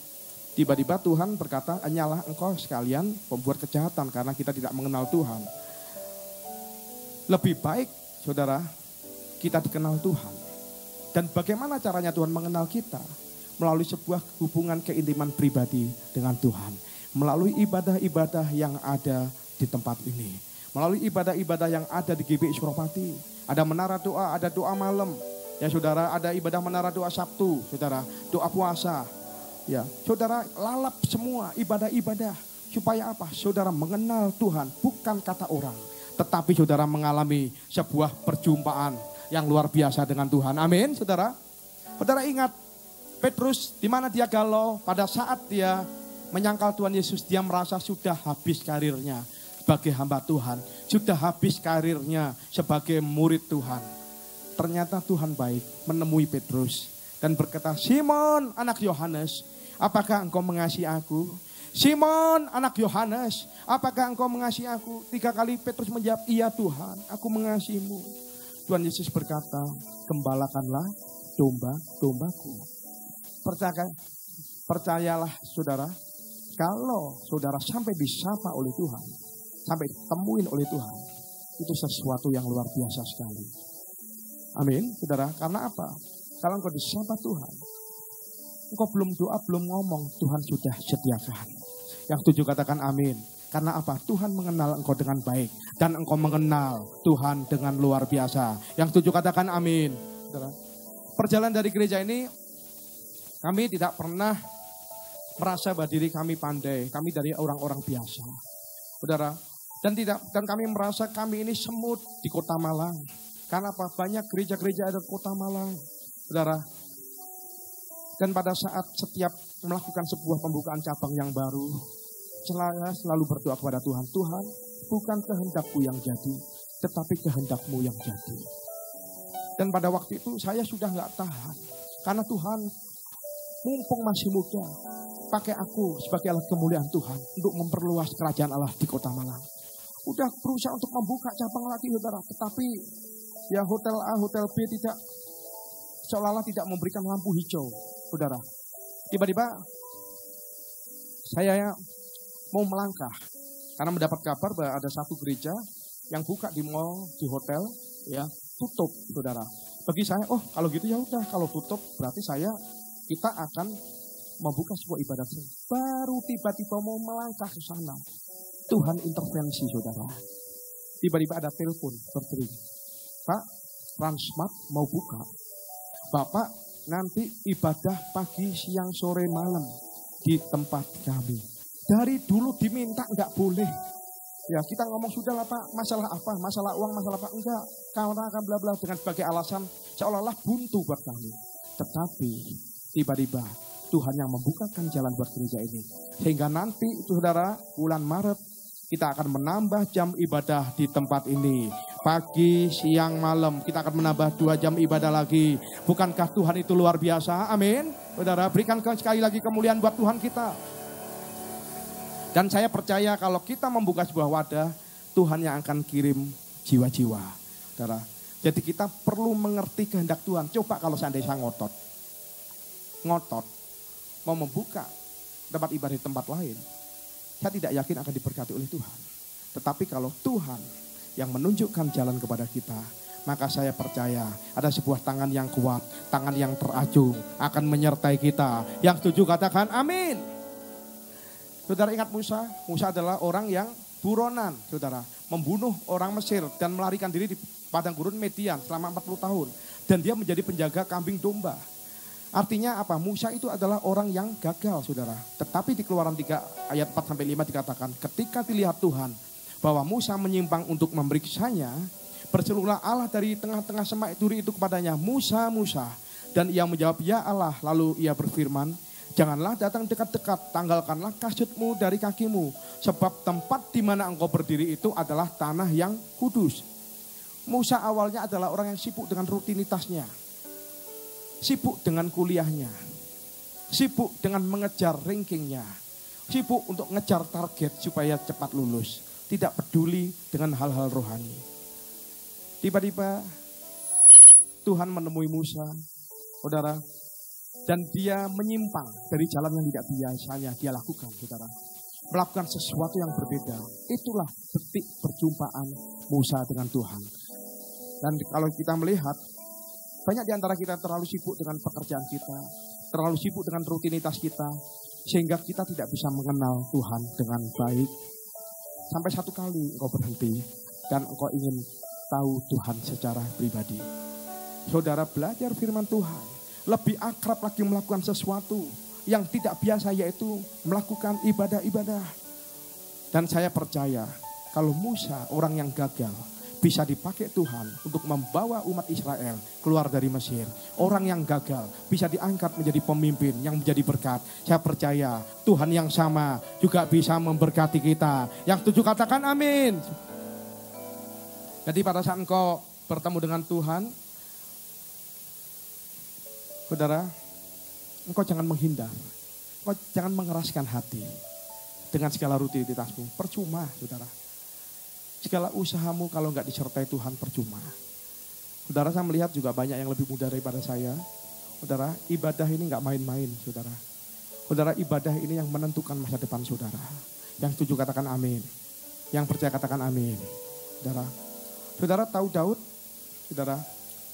tiba-tiba Tuhan berkata, hanyalah engkau sekalian pembuat kejahatan karena kita tidak mengenal Tuhan. Lebih baik, saudara, kita dikenal Tuhan. Dan bagaimana caranya Tuhan mengenal kita? Melalui sebuah hubungan keintiman pribadi dengan Tuhan. Melalui ibadah-ibadah yang ada di tempat ini. Melalui ibadah-ibadah yang ada di GBI Suropati. Ada menara doa, ada doa malam. Ya saudara, ada ibadah menara doa Sabtu, saudara, doa puasa. Ya, saudara lalap semua ibadah-ibadah. Supaya apa? Saudara mengenal Tuhan, bukan kata orang. Tetapi saudara mengalami sebuah perjumpaan yang luar biasa dengan Tuhan. Amin, saudara. Saudara ingat, Petrus di mana dia galau, pada saat dia menyangkal Tuhan Yesus, dia merasa sudah habis karirnya sebagai hamba Tuhan. Sudah habis karirnya sebagai murid Tuhan. Ternyata Tuhan baik menemui Petrus dan berkata, Simon anak Yohanes, apakah engkau mengasihi aku? Simon anak Yohanes, apakah engkau mengasihi aku? 3 kali Petrus menjawab, iya Tuhan, aku mengasihimu. Tuhan Yesus berkata, gembalakanlah domba-dombaku. Percayalah saudara, kalau saudara sampai disapa oleh Tuhan, sampai ditemuin oleh Tuhan, itu sesuatu yang luar biasa sekali. Amin, saudara. Karena apa? Kalau engkau disapa Tuhan, engkau belum doa, belum ngomong, Tuhan sudah sediakan. Yang 7 katakan amin. Karena apa? Tuhan mengenal engkau dengan baik. Dan engkau mengenal Tuhan dengan luar biasa. Yang setuju katakan amin. Saudara. Perjalanan dari gereja ini, kami tidak pernah merasa bahwa diri kami pandai. Kami dari orang-orang biasa. Saudara. Dan kami merasa kami ini semut di kota Malang. Karena apa? Banyak gereja-gereja ada di kota Malang. Saudara. Dan pada saat setiap melakukan sebuah pembukaan cabang yang baru, saya selalu berdoa kepada Tuhan. Tuhan, bukan kehendakku yang jadi, tetapi kehendakmu yang jadi. Dan pada waktu itu saya sudah gak tahan. Karena Tuhan, mumpung masih muda, pakai aku sebagai alat kemuliaan Tuhan untuk memperluas kerajaan Allah di kota Malang. Udah berusaha untuk membuka cabang lagi, saudara. Tetapi ya hotel A, hotel B tidak, seolah-olah tidak memberikan lampu hijau, saudara. Tiba-tiba saya mau melangkah karena mendapat kabar bahwa ada satu gereja yang buka di mall, di hotel, ya tutup, saudara. Bagi saya, oh kalau gitu ya udah, kalau tutup berarti kita akan membuka sebuah ibadah. Baru tiba-tiba mau melangkah ke sana, Tuhan intervensi, saudara. Tiba-tiba ada telepon berdering, Pak, Transmart mau buka. Bapak nanti ibadah pagi, siang, sore, malam di tempat kami. Dari dulu diminta enggak boleh. Ya kita ngomong sudah lah Pak, masalah apa? Masalah uang, masalah apa? Enggak, karena akan bla bla dengan sebagai alasan seolah-olah buntu buat kami. Tetapi tiba-tiba Tuhan yang membukakan jalan buat gereja ini. Sehingga nanti saudara, bulan Maret kita akan menambah jam ibadah di tempat ini. Pagi, siang, malam kita akan menambah 2 jam ibadah lagi. Bukankah Tuhan itu luar biasa? Amin. Saudara, berikan sekali lagi kemuliaan buat Tuhan kita. Dan saya percaya kalau kita membuka sebuah wadah, Tuhan yang akan kirim jiwa-jiwa. Saudara, jadi kita perlu mengerti kehendak Tuhan. Coba kalau seandainya saya ngotot, mau membuka tempat ibadah di tempat lain, saya tidak yakin akan diberkati oleh Tuhan. Tetapi kalau Tuhan yang menunjukkan jalan kepada kita, maka saya percaya ada sebuah tangan yang kuat, tangan yang terajung akan menyertai kita. Yang setuju katakan amin. Saudara ingat Musa? Musa adalah orang yang buronan, saudara. Membunuh orang Mesir dan melarikan diri di padang gurun Median selama 40 tahun. Dan dia menjadi penjaga kambing domba. Artinya apa? Musa itu adalah orang yang gagal, saudara. Tetapi di Keluaran 3 ayat 4-5 dikatakan, ketika dilihat Tuhan bahwa Musa menyimpang untuk memeriksanya, berserulah Allah dari tengah-tengah semak duri itu kepadanya, Musa, Musa. Dan ia menjawab, ya Allah. Lalu ia berfirman, janganlah datang dekat-dekat, tanggalkanlah kasutmu dari kakimu. Sebab tempat di mana engkau berdiri itu adalah tanah yang kudus. Musa awalnya adalah orang yang sibuk dengan rutinitasnya. Sibuk dengan kuliahnya. Sibuk dengan mengejar rankingnya. Sibuk untuk ngejar target supaya cepat lulus. Tidak peduli dengan hal-hal rohani. Tiba-tiba Tuhan menemui Musa, saudara. Dan dia menyimpang dari jalan yang tidak biasanya dia lakukan, saudara. Melakukan sesuatu yang berbeda. Itulah detik perjumpaan Musa dengan Tuhan. Dan kalau kita melihat, banyak di antara kita terlalu sibuk dengan pekerjaan kita. Terlalu sibuk dengan rutinitas kita. Sehingga kita tidak bisa mengenal Tuhan dengan baik. Sampai satu kali engkau berhenti. Dan engkau ingin tahu Tuhan secara pribadi. Saudara belajar firman Tuhan. Lebih akrab lagi melakukan sesuatu yang tidak biasa, yaitu melakukan ibadah-ibadah. Dan saya percaya kalau Musa orang yang gagal bisa dipakai Tuhan untuk membawa umat Israel keluar dari Mesir. Orang yang gagal bisa diangkat menjadi pemimpin yang menjadi berkat. Saya percaya Tuhan yang sama juga bisa memberkati kita. Yang setuju katakan amin. Jadi pada saat engkau bertemu dengan Tuhan, saudara, engkau jangan menghindar. Engkau jangan mengeraskan hati dengan segala rutinitasmu. Percuma, saudara. Segala usahamu kalau nggak disertai Tuhan percuma. Saudara, saya melihat juga banyak yang lebih muda daripada saya. Saudara, ibadah ini nggak main-main, saudara. Saudara, ibadah ini yang menentukan masa depan saudara. Yang setuju katakan amin. Yang percaya katakan amin. Saudara tahu Daud? Saudara,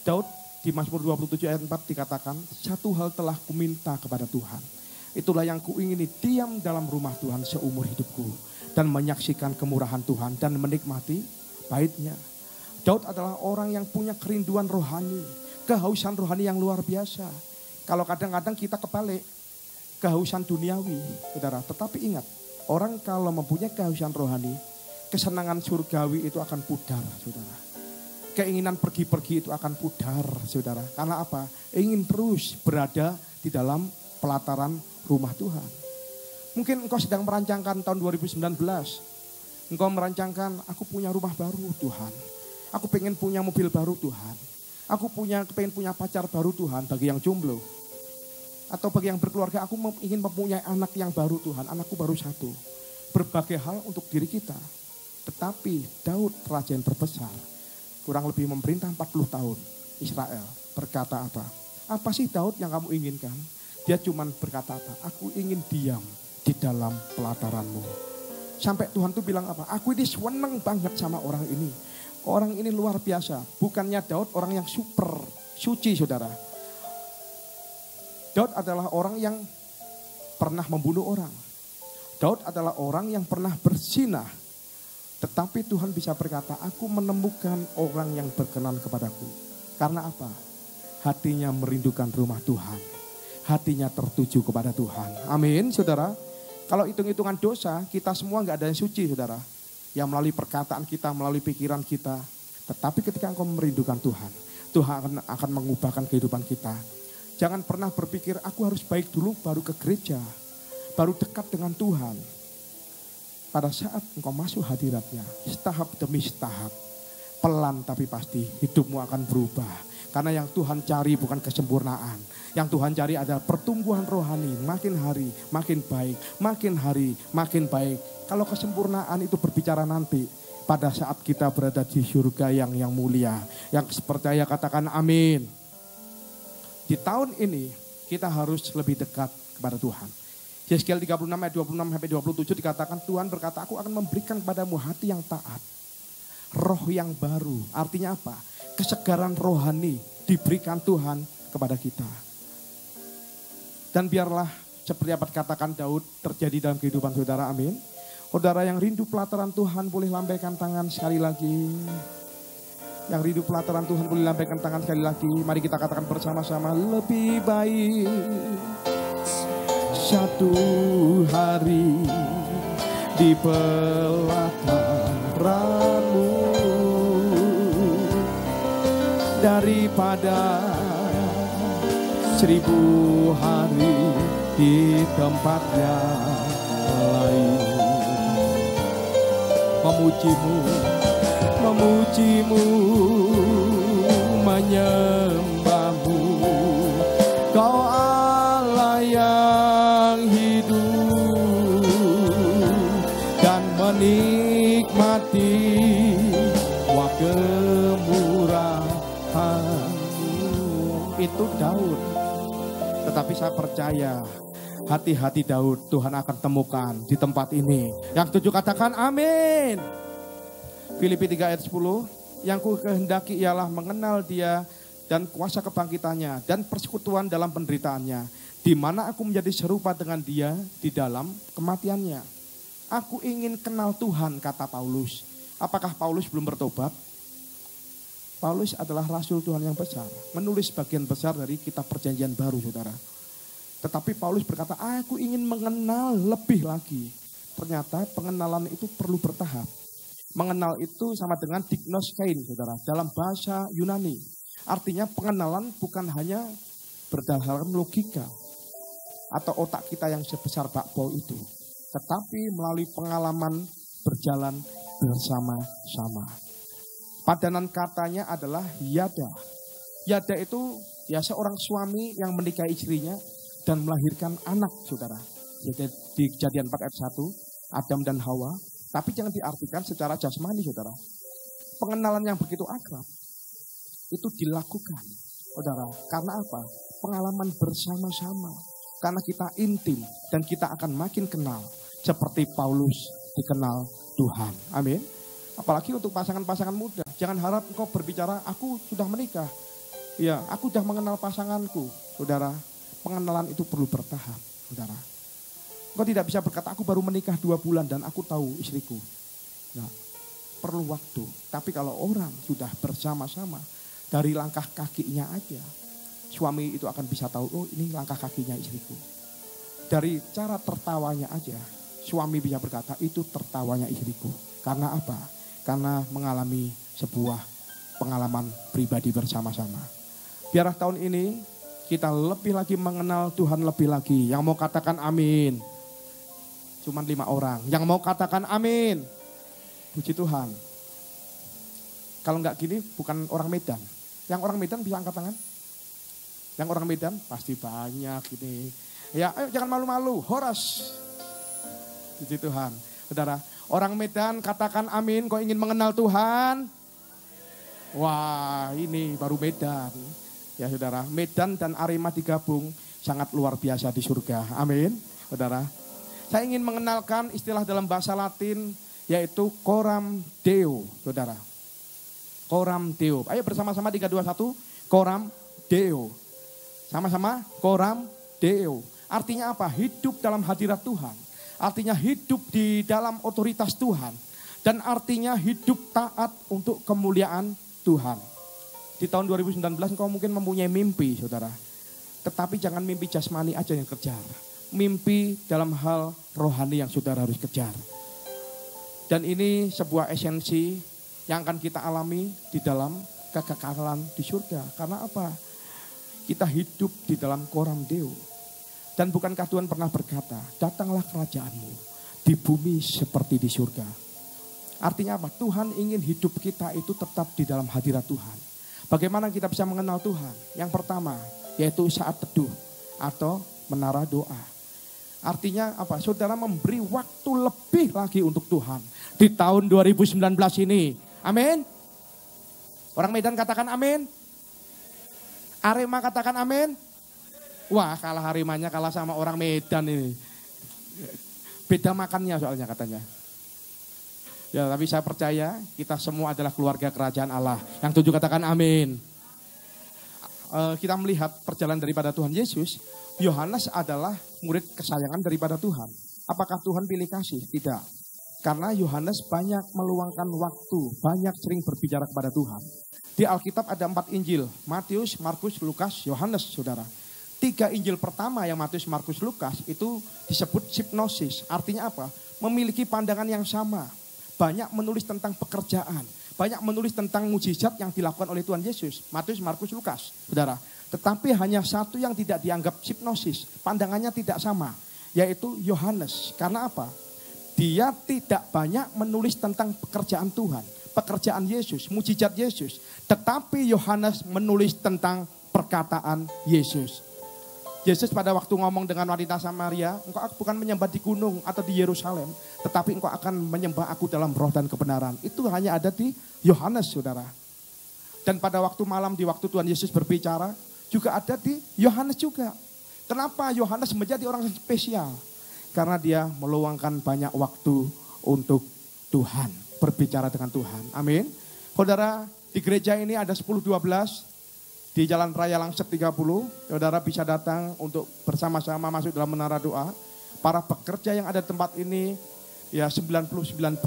Daud di Mazmur 27 ayat 4 dikatakan, satu hal telah kuminta kepada Tuhan. Itulah yang kuingini, diam dalam rumah Tuhan seumur hidupku. dan menyaksikan kemurahan Tuhan dan menikmati baitnya. Daud adalah orang yang punya kerinduan rohani, kehausan rohani yang luar biasa. Kalau kadang-kadang kita kebalik, kehausan duniawi, saudara. Tetapi ingat, orang kalau mempunyai kehausan rohani, kesenangan surgawi itu akan pudar, saudara. Keinginan pergi-pergi itu akan pudar, saudara. Karena apa? Ingin terus berada di dalam pelataran rumah Tuhan. Mungkin engkau sedang merancangkan tahun 2019. Engkau merancangkan, aku punya rumah baru Tuhan. Aku pengen punya mobil baru Tuhan. Aku pengen punya pacar baru Tuhan bagi yang jomblo. Atau bagi yang berkeluarga, aku ingin mempunyai anak yang baru Tuhan. Anakku baru satu. Berbagai hal untuk diri kita. Tetapi Daud, raja yang terbesar, kurang lebih memerintah 40 tahun. Israel berkata apa? Apa sih Daud yang kamu inginkan? Dia cuma berkata apa? Aku ingin diam di dalam pelataranmu. Sampai Tuhan tuh bilang apa? Aku ini seneng banget sama orang ini. Orang ini luar biasa. Bukannya Daud orang yang super suci, saudara. Daud adalah orang yang pernah membunuh orang. Daud adalah orang yang pernah berzinah. Tetapi Tuhan bisa berkata, aku menemukan orang yang berkenan kepadaku. Karena apa? Hatinya merindukan rumah Tuhan. Hatinya tertuju kepada Tuhan. Amin, saudara. Kalau hitung-hitungan dosa, kita semua gak ada yang suci, saudara. Yang melalui perkataan kita, melalui pikiran kita. Tetapi ketika engkau merindukan Tuhan, Tuhan akan mengubahkan kehidupan kita. Jangan pernah berpikir, aku harus baik dulu baru ke gereja. Baru dekat dengan Tuhan. Pada saat engkau masuk hadiratnya, setahap demi setahap, pelan tapi pasti hidupmu akan berubah. Karena yang Tuhan cari bukan kesempurnaan. Yang Tuhan cari adalah pertumbuhan rohani. Makin hari makin baik. Makin hari makin baik. Kalau kesempurnaan itu berbicara nanti. Pada saat kita berada di surga yang mulia. Yang percaya katakan amin. Di tahun ini kita harus lebih dekat kepada Tuhan. Yeskiel 36 ayat 26 sampai 27 dikatakan Tuhan berkata, aku akan memberikan kepadamu hati yang taat. Roh yang baru. Artinya apa? Kesegaran rohani diberikan Tuhan kepada kita. Dan biarlah seperti apa dikatakan Daud terjadi dalam kehidupan saudara, amin. Saudara yang rindu pelataran Tuhan boleh lambaikan tangan sekali lagi. Yang rindu pelataran Tuhan boleh lambaikan tangan sekali lagi. Mari kita katakan bersama-sama, lebih baik satu hari di pelataranmu daripada 1000 hari di tempat yang lain. Memujimu, menyembahmu, Kau Allah yang hidup dan menikmati kemurahan-Mu. Itu Daud. Tetapi saya percaya hati-hati Daud Tuhan akan temukan di tempat ini. Yang setuju katakan amin. Filipi 3 ayat 10. Yang ku kehendaki ialah mengenal Dia dan kuasa kebangkitannya dan persekutuan dalam penderitaannya. Di mana aku menjadi serupa dengan Dia di dalam kematiannya. Aku ingin kenal Tuhan, kata Paulus. Apakah Paulus belum bertobat? Paulus adalah rasul Tuhan yang besar. Menulis bagian besar dari kitab perjanjian baru, saudara. Tetapi Paulus berkata, aku ingin mengenal lebih lagi. Ternyata pengenalan itu perlu bertahap. Mengenal itu sama dengan dignoskein, saudara. Dalam bahasa Yunani. Artinya pengenalan bukan hanya berdasarkan logika. Atau otak kita yang sebesar bakpao itu. Tetapi melalui pengalaman berjalan bersama-sama. Padanan katanya adalah yada. Yada itu ya seorang suami yang menikahi istrinya dan melahirkan anak, saudara. Jadi di Kejadian 4 ayat 1, Adam dan Hawa. Tapi jangan diartikan secara jasmani, saudara. Pengenalan yang begitu akrab itu dilakukan, saudara. Karena apa? Pengalaman bersama-sama. Karena kita intim dan kita akan makin kenal. Seperti Paulus dikenal Tuhan. Amin. Apalagi untuk pasangan-pasangan muda. Jangan harap engkau berbicara, aku sudah menikah. Ya, aku sudah mengenal pasanganku. Saudara, pengenalan itu perlu bertahap. Saudara, Engkau tidak bisa berkata, aku baru menikah 2 bulan dan aku tahu istriku. Nah, perlu waktu. Tapi kalau orang sudah bersama-sama, dari langkah kakinya aja, suami itu akan bisa tahu, oh ini langkah kakinya istriku. Dari cara tertawanya aja, suami bisa berkata, itu tertawanya istriku. Karena apa? Karena mengalami sebuah pengalaman pribadi bersama-sama. Biarlah tahun ini kita lebih lagi mengenal Tuhan lebih lagi. Yang mau katakan amin. Cuman 5 orang. Yang mau katakan amin. Puji Tuhan. Kalau enggak gini bukan orang Medan. Yang orang Medan bisa angkat tangan? Yang orang Medan pasti banyak ini. Ya, ayo jangan malu-malu. Horas. Puji Tuhan. Saudara, orang Medan katakan amin. Kau ingin mengenal Tuhan? Wah, ini baru Medan. Ya saudara, Medan dan Arema digabung sangat luar biasa di surga. Amin. Saudara, saya ingin mengenalkan istilah dalam bahasa Latin yaitu coram Deo. Saudara, coram Deo. Ayo bersama-sama 3, 2, 1. Coram Deo. Sama-sama coram Deo. Artinya apa? Hidup dalam hadirat Tuhan. Artinya hidup di dalam otoritas Tuhan. Dan artinya hidup taat untuk kemuliaan Tuhan. Di tahun 2019 engkau mungkin mempunyai mimpi, saudara. Tetapi jangan mimpi jasmani aja yang kejar. Mimpi dalam hal rohani yang saudara harus kejar. Dan ini sebuah esensi yang akan kita alami di dalam kekekalan di surga. Karena apa? Kita hidup di dalam coram Deo. Dan bukankah Tuhan pernah berkata, datanglah kerajaanmu di bumi seperti di surga. Artinya apa? Tuhan ingin hidup kita itu tetap di dalam hadirat Tuhan. Bagaimana kita bisa mengenal Tuhan? Yang pertama, yaitu saat teduh atau menara doa. Artinya apa? Saudara memberi waktu lebih lagi untuk Tuhan di tahun 2019 ini. Amin. Orang Medan katakan amin. Arema katakan amin. Wah, kalah Aremanya kalah sama orang Medan ini. Beda makannya soalnya katanya. Ya, tapi saya percaya kita semua adalah keluarga kerajaan Allah. Yang 7 katakan amin. Kita melihat perjalanan daripada Tuhan Yesus. Yohanes adalah murid kesayangan daripada Tuhan. Apakah Tuhan pilih kasih? Tidak. Karena Yohanes banyak meluangkan waktu, banyak sering berbicara kepada Tuhan. Di Alkitab ada 4 Injil. Matius, Markus, Lukas, Yohanes, saudara. 3 Injil pertama yang Matius, Markus, Lukas itu disebut hipnosis. Artinya apa? Memiliki pandangan yang sama. Banyak menulis tentang pekerjaan. Banyak menulis tentang mujizat yang dilakukan oleh Tuhan Yesus. Matius, Markus, Lukas. Saudara. Tetapi hanya satu yang tidak dianggap hipnosis. Pandangannya tidak sama. Yaitu Yohanes. Karena apa? Dia tidak banyak menulis tentang pekerjaan Tuhan. Pekerjaan Yesus. Mujizat Yesus. Tetapi Yohanes menulis tentang perkataan Yesus. Yesus pada waktu ngomong dengan wanita Samaria, engkau bukan menyembah di gunung atau di Yerusalem, tetapi engkau akan menyembah aku dalam roh dan kebenaran. Itu hanya ada di Yohanes, saudara. Dan pada waktu malam di waktu Tuhan Yesus berbicara, juga ada di Yohanes juga. Kenapa Yohanes menjadi orang spesial? Karena dia meluangkan banyak waktu untuk Tuhan, berbicara dengan Tuhan. Amin. Saudara, di gereja ini ada 10-12. Di Jalan Raya Langset 30, saudara bisa datang untuk bersama-sama masuk dalam menara doa. Para pekerja yang ada di tempat ini, ya 99%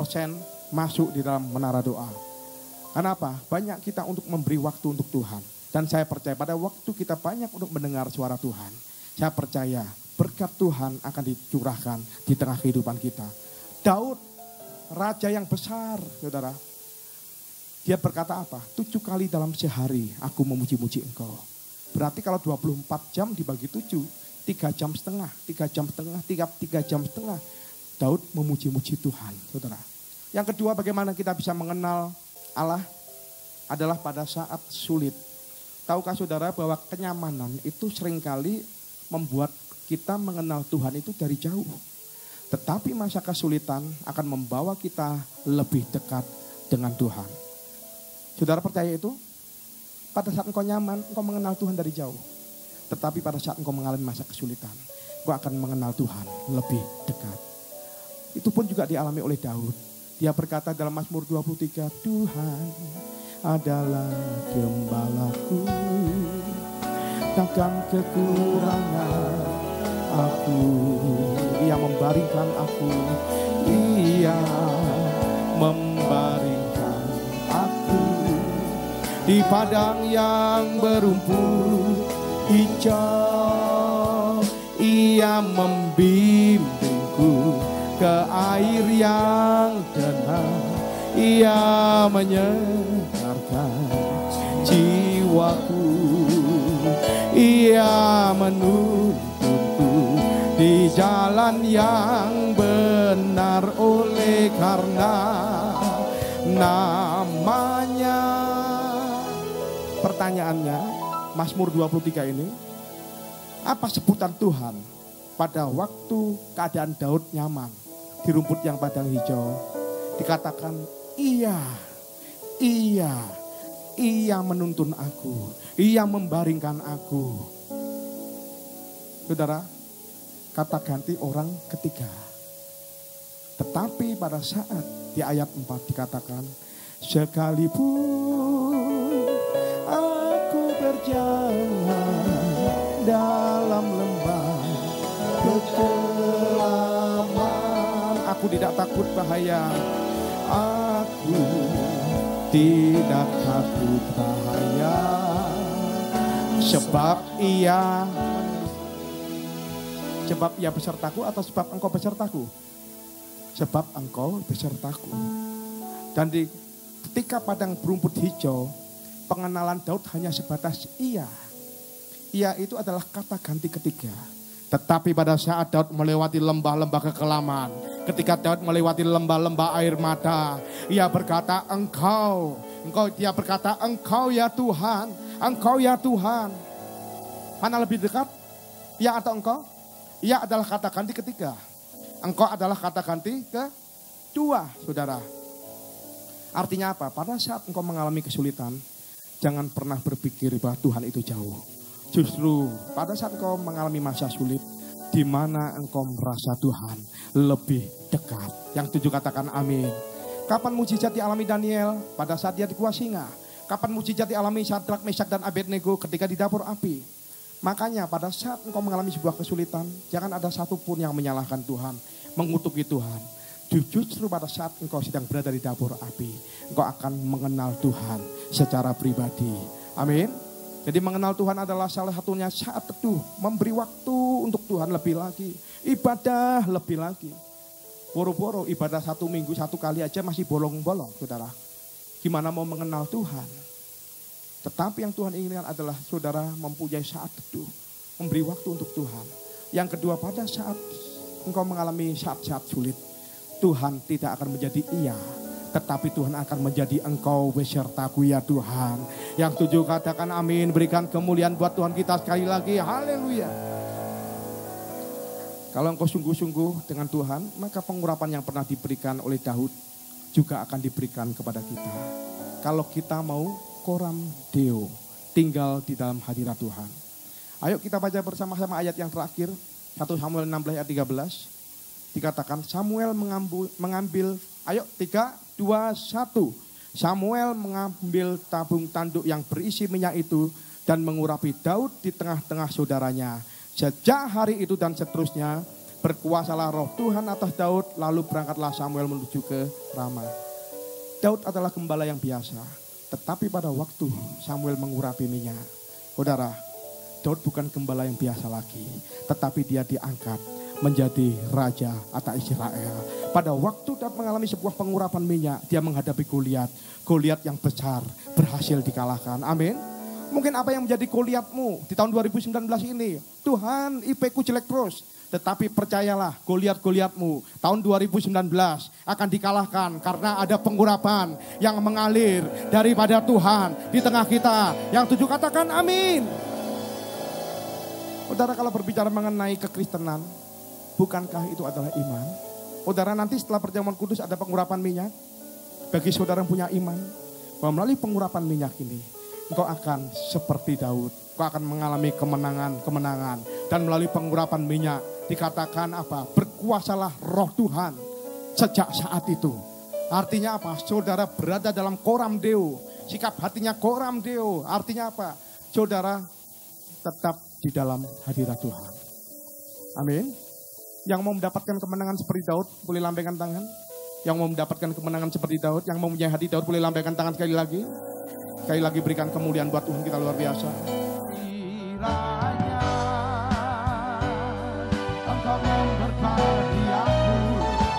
masuk di dalam menara doa. Kenapa? Banyak kita untuk memberi waktu untuk Tuhan. Dan saya percaya pada waktu kita banyak untuk mendengar suara Tuhan. Saya percaya berkat Tuhan akan dicurahkan di tengah kehidupan kita. Daud, raja yang besar, saudara. Dia berkata apa? 7 kali dalam sehari aku memuji-muji engkau. Berarti kalau 24 jam dibagi 7, 3 jam setengah, 3 jam setengah, 3 jam setengah. Daud memuji-muji Tuhan, saudara. Yang kedua, bagaimana kita bisa mengenal Allah? Adalah pada saat sulit. Tahukah saudara bahwa kenyamanan itu seringkali membuat kita mengenal Tuhan itu dari jauh. Tetapi masa kesulitan akan membawa kita lebih dekat dengan Tuhan. Saudara percaya itu? Pada saat engkau nyaman, engkau mengenal Tuhan dari jauh. Tetapi pada saat engkau mengalami masa kesulitan, engkau akan mengenal Tuhan lebih dekat. Itu pun juga dialami oleh Daud. Dia berkata dalam Mazmur 23, Tuhan adalah gembalaku, takkan kekurangan aku Ia membaringkan aku, Ia membaringkan aku di padang yang berumput hijau. Ia membimbingku ke air yang tenang. Ia menyegarkan jiwaku. Ia menuntunku di jalan yang benar oleh karena namanya. Pertanyaannya, Mazmur 23 ini, apa sebutan Tuhan pada waktu keadaan Daud nyaman di rumput yang padang hijau? Dikatakan, Ia menuntun aku, Ia membaringkan aku. Saudara, kata ganti orang ketiga. Tetapi pada saat di ayat 4 dikatakan, sekalipun aku berjalan dalam lembah kekelaman, aku tidak takut bahaya. Aku tidak takut bahaya, sebab Ia besertaku, atau sebab Engkau besertaku? Sebab Engkau besertaku. Dan ketika padang berumput hijau, pengenalan Daud hanya sebatas Ia. Ia itu adalah kata ganti ketiga. Tetapi pada saat Daud melewati lembah-lembah kekelaman, ketika Daud melewati lembah-lembah air mata, ia berkata, dia berkata, Engkau ya Tuhan, Engkau ya Tuhan. Mana lebih dekat? Ia atau Engkau? Ia adalah kata ganti ketiga. Engkau adalah kata ganti kedua, saudara. Artinya apa? Pada saat engkau mengalami kesulitan, jangan pernah berpikir bahwa Tuhan itu jauh. Justru pada saat engkau mengalami masa sulit, di mana engkau merasa Tuhan lebih dekat. Yang 7 katakan amin. Kapan mujizat dialami Daniel? Pada saat dia di gua singa. Kapan mujizat dialami Sadrak, Mesak dan Abednego? Ketika di dapur api. Makanya pada saat engkau mengalami sebuah kesulitan, jangan ada satupun yang menyalahkan Tuhan, mengutuki Tuhan. Justru pada saat engkau sedang berada di dapur api, engkau akan mengenal Tuhan secara pribadi. Amin. Jadi mengenal Tuhan adalah salah satunya saat teduh, memberi waktu untuk Tuhan lebih lagi, ibadah lebih lagi. Boro-boro ibadah 1 minggu 1 kali aja masih bolong-bolong, saudara. Gimana mau mengenal Tuhan? Tetapi yang Tuhan inginkan adalah saudara mempunyai saat teduh, memberi waktu untuk Tuhan. Yang kedua, pada saat engkau mengalami saat-saat sulit, Tuhan tidak akan menjadi Ia, tetapi Tuhan akan menjadi Engkau besertaku ya Tuhan. Yang 7 katakan amin. Berikan kemuliaan buat Tuhan kita sekali lagi. Haleluya. Kalau engkau sungguh-sungguh dengan Tuhan, maka pengurapan yang pernah diberikan oleh Daud juga akan diberikan kepada kita. Kalau kita mau koram deo, tinggal di dalam hadirat Tuhan. Ayo kita baca bersama-sama ayat yang terakhir, 1 Samuel 16 ayat 13. Dikatakan Samuel mengambil, ayo 3, 2, 1. Samuel mengambil tabung tanduk yang berisi minyak itu dan mengurapi Daud di tengah-tengah saudaranya. Sejak hari itu dan seterusnya berkuasalah roh Tuhan atas Daud, lalu berangkatlah Samuel menuju ke Rama. Daud adalah gembala yang biasa, tetapi pada waktu Samuel mengurapi minyak, saudara, Daud bukan gembala yang biasa lagi, tetapi dia diangkat menjadi raja atas Israel. Pada waktu Daud mengalami sebuah pengurapan minyak, dia menghadapi Goliat. Goliat yang besar berhasil dikalahkan. Amin. Mungkin apa yang menjadi Goliatmu di tahun 2019 ini? Tuhan, IP ku jelek terus. Tetapi percayalah, Goliat-Goliatmu tahun 2019 akan dikalahkan karena ada pengurapan yang mengalir daripada Tuhan di tengah kita. Yang 7 katakan amin. Saudara, kalau berbicara mengenai kekristenan, bukankah itu adalah iman? Saudara, nanti setelah perjamuan kudus ada pengurapan minyak. Bagi saudara yang punya iman, bahwa melalui pengurapan minyak ini, engkau akan seperti Daud. Engkau akan mengalami kemenangan. Dan melalui pengurapan minyak, dikatakan apa? Berkuasalah roh Tuhan sejak saat itu. Artinya apa? Saudara berada dalam koram deo. Sikap hatinya koram deo. Artinya apa? Saudara tetap di dalam hadirat Tuhan. Amin. Yang mau mendapatkan kemenangan seperti Daud, boleh lambaikan tangan. Yang mau mendapatkan kemenangan seperti Daud, yang mau mempunyai hati Daud, boleh lambaikan tangan sekali lagi. Sekali lagi berikan kemuliaan buat Tuhan kita luar biasa. Kiranya Engkau memberkati aku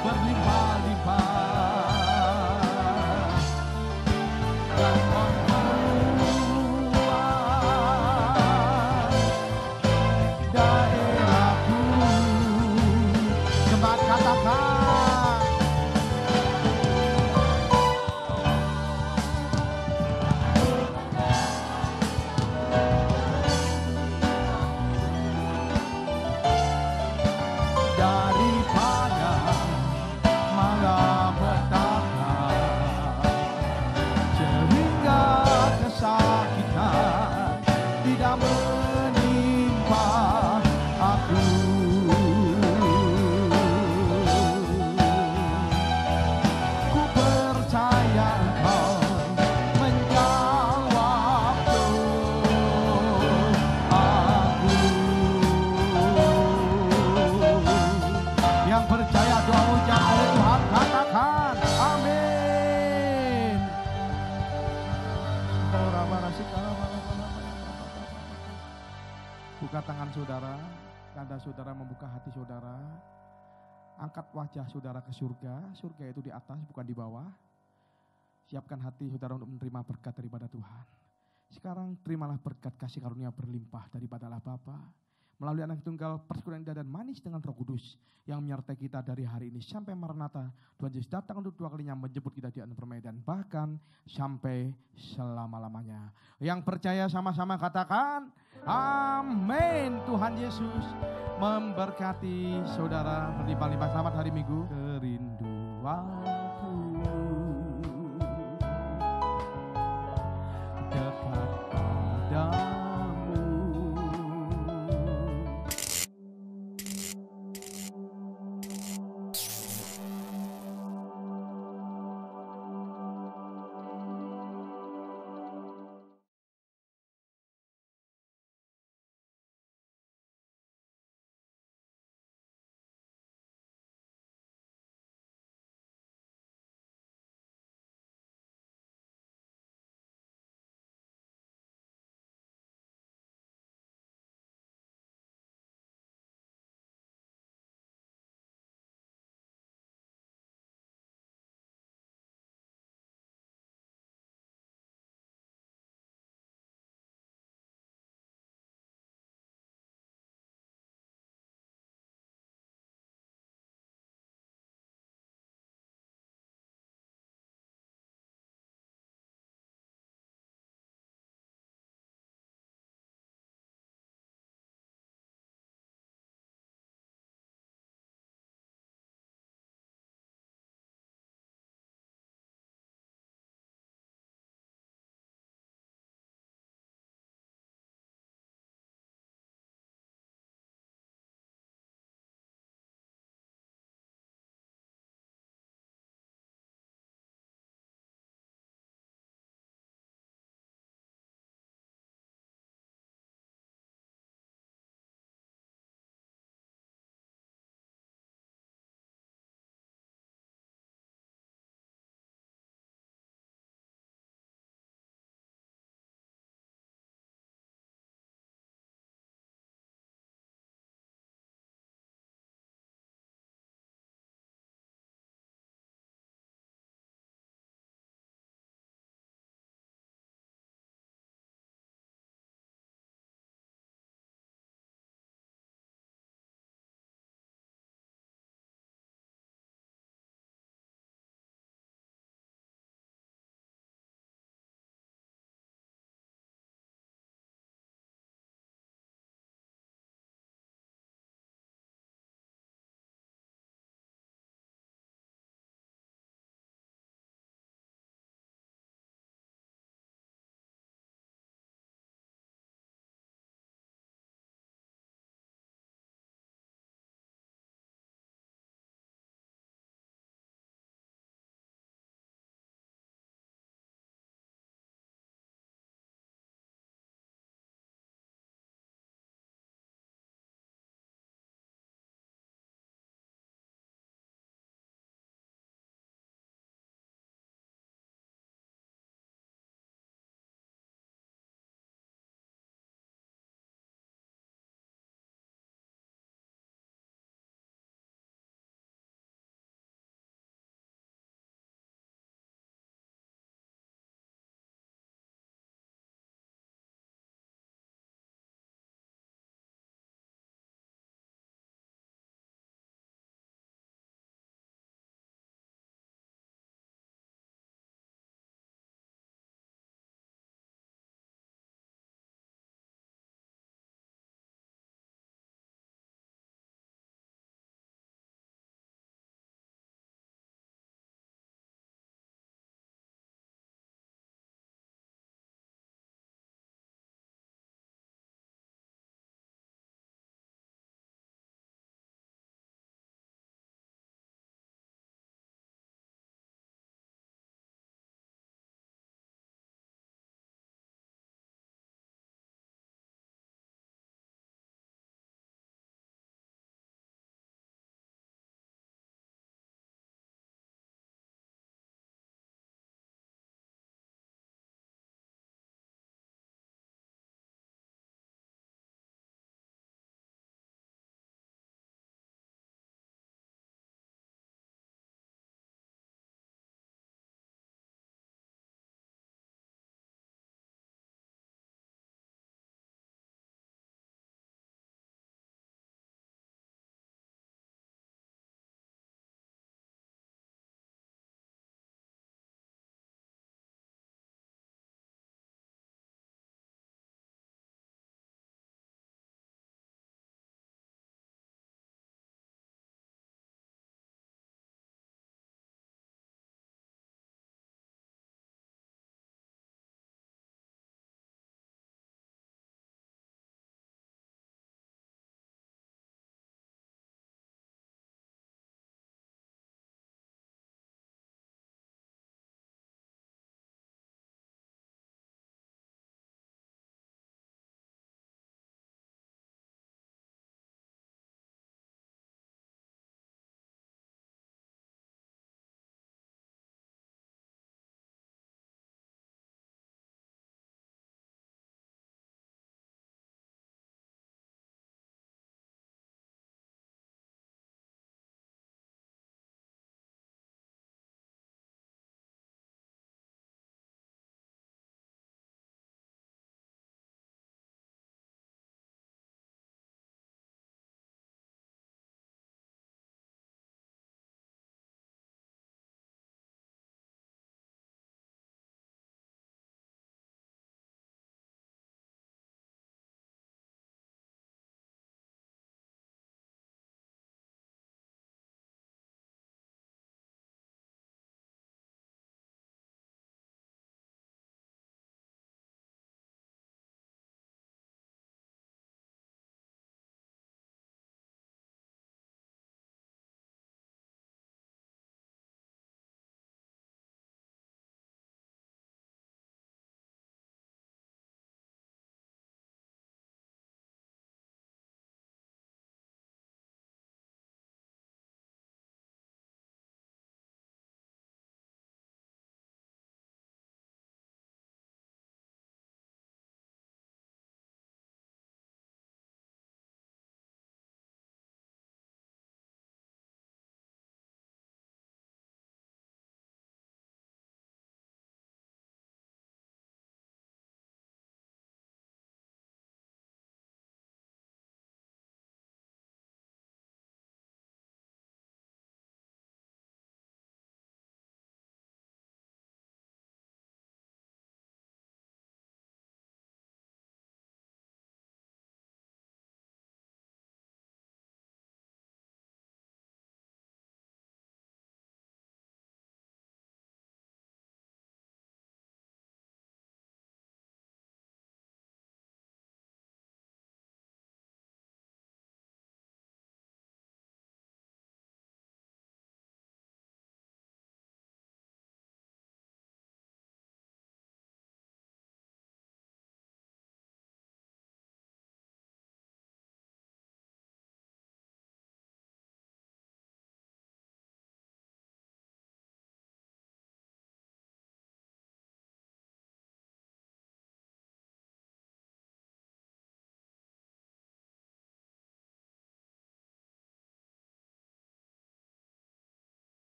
berlimpah-limpah dan memperluas daerahku. Jemaat katakan, daripada malapetaka sehingga kesakitan tidak menimpa aku. Ku percaya Engkau menjawab doaku. Yang percaya doa ucap oleh Tuhan katakan amin. Buka tangan saudara, tanda saudara membuka hati saudara. Angkat wajah saudara ke surga. Surga itu di atas bukan di bawah. Siapkan hati saudara untuk menerima berkat daripada Tuhan. Sekarang terimalah berkat kasih karunia berlimpah daripada Allah Bapa melalui Anak Tunggal persekutuan indah dan manis dengan Roh Kudus yang menyertai kita dari hari ini sampai Maranatha. Tuhan Yesus datang untuk 2 kalinya menjemput kita di atas permainan, bahkan sampai selama-lamanya. Yang percaya sama-sama katakan amin. Tuhan Yesus memberkati saudara berlimpah-limpah. Selamat hari Minggu. Kerinduan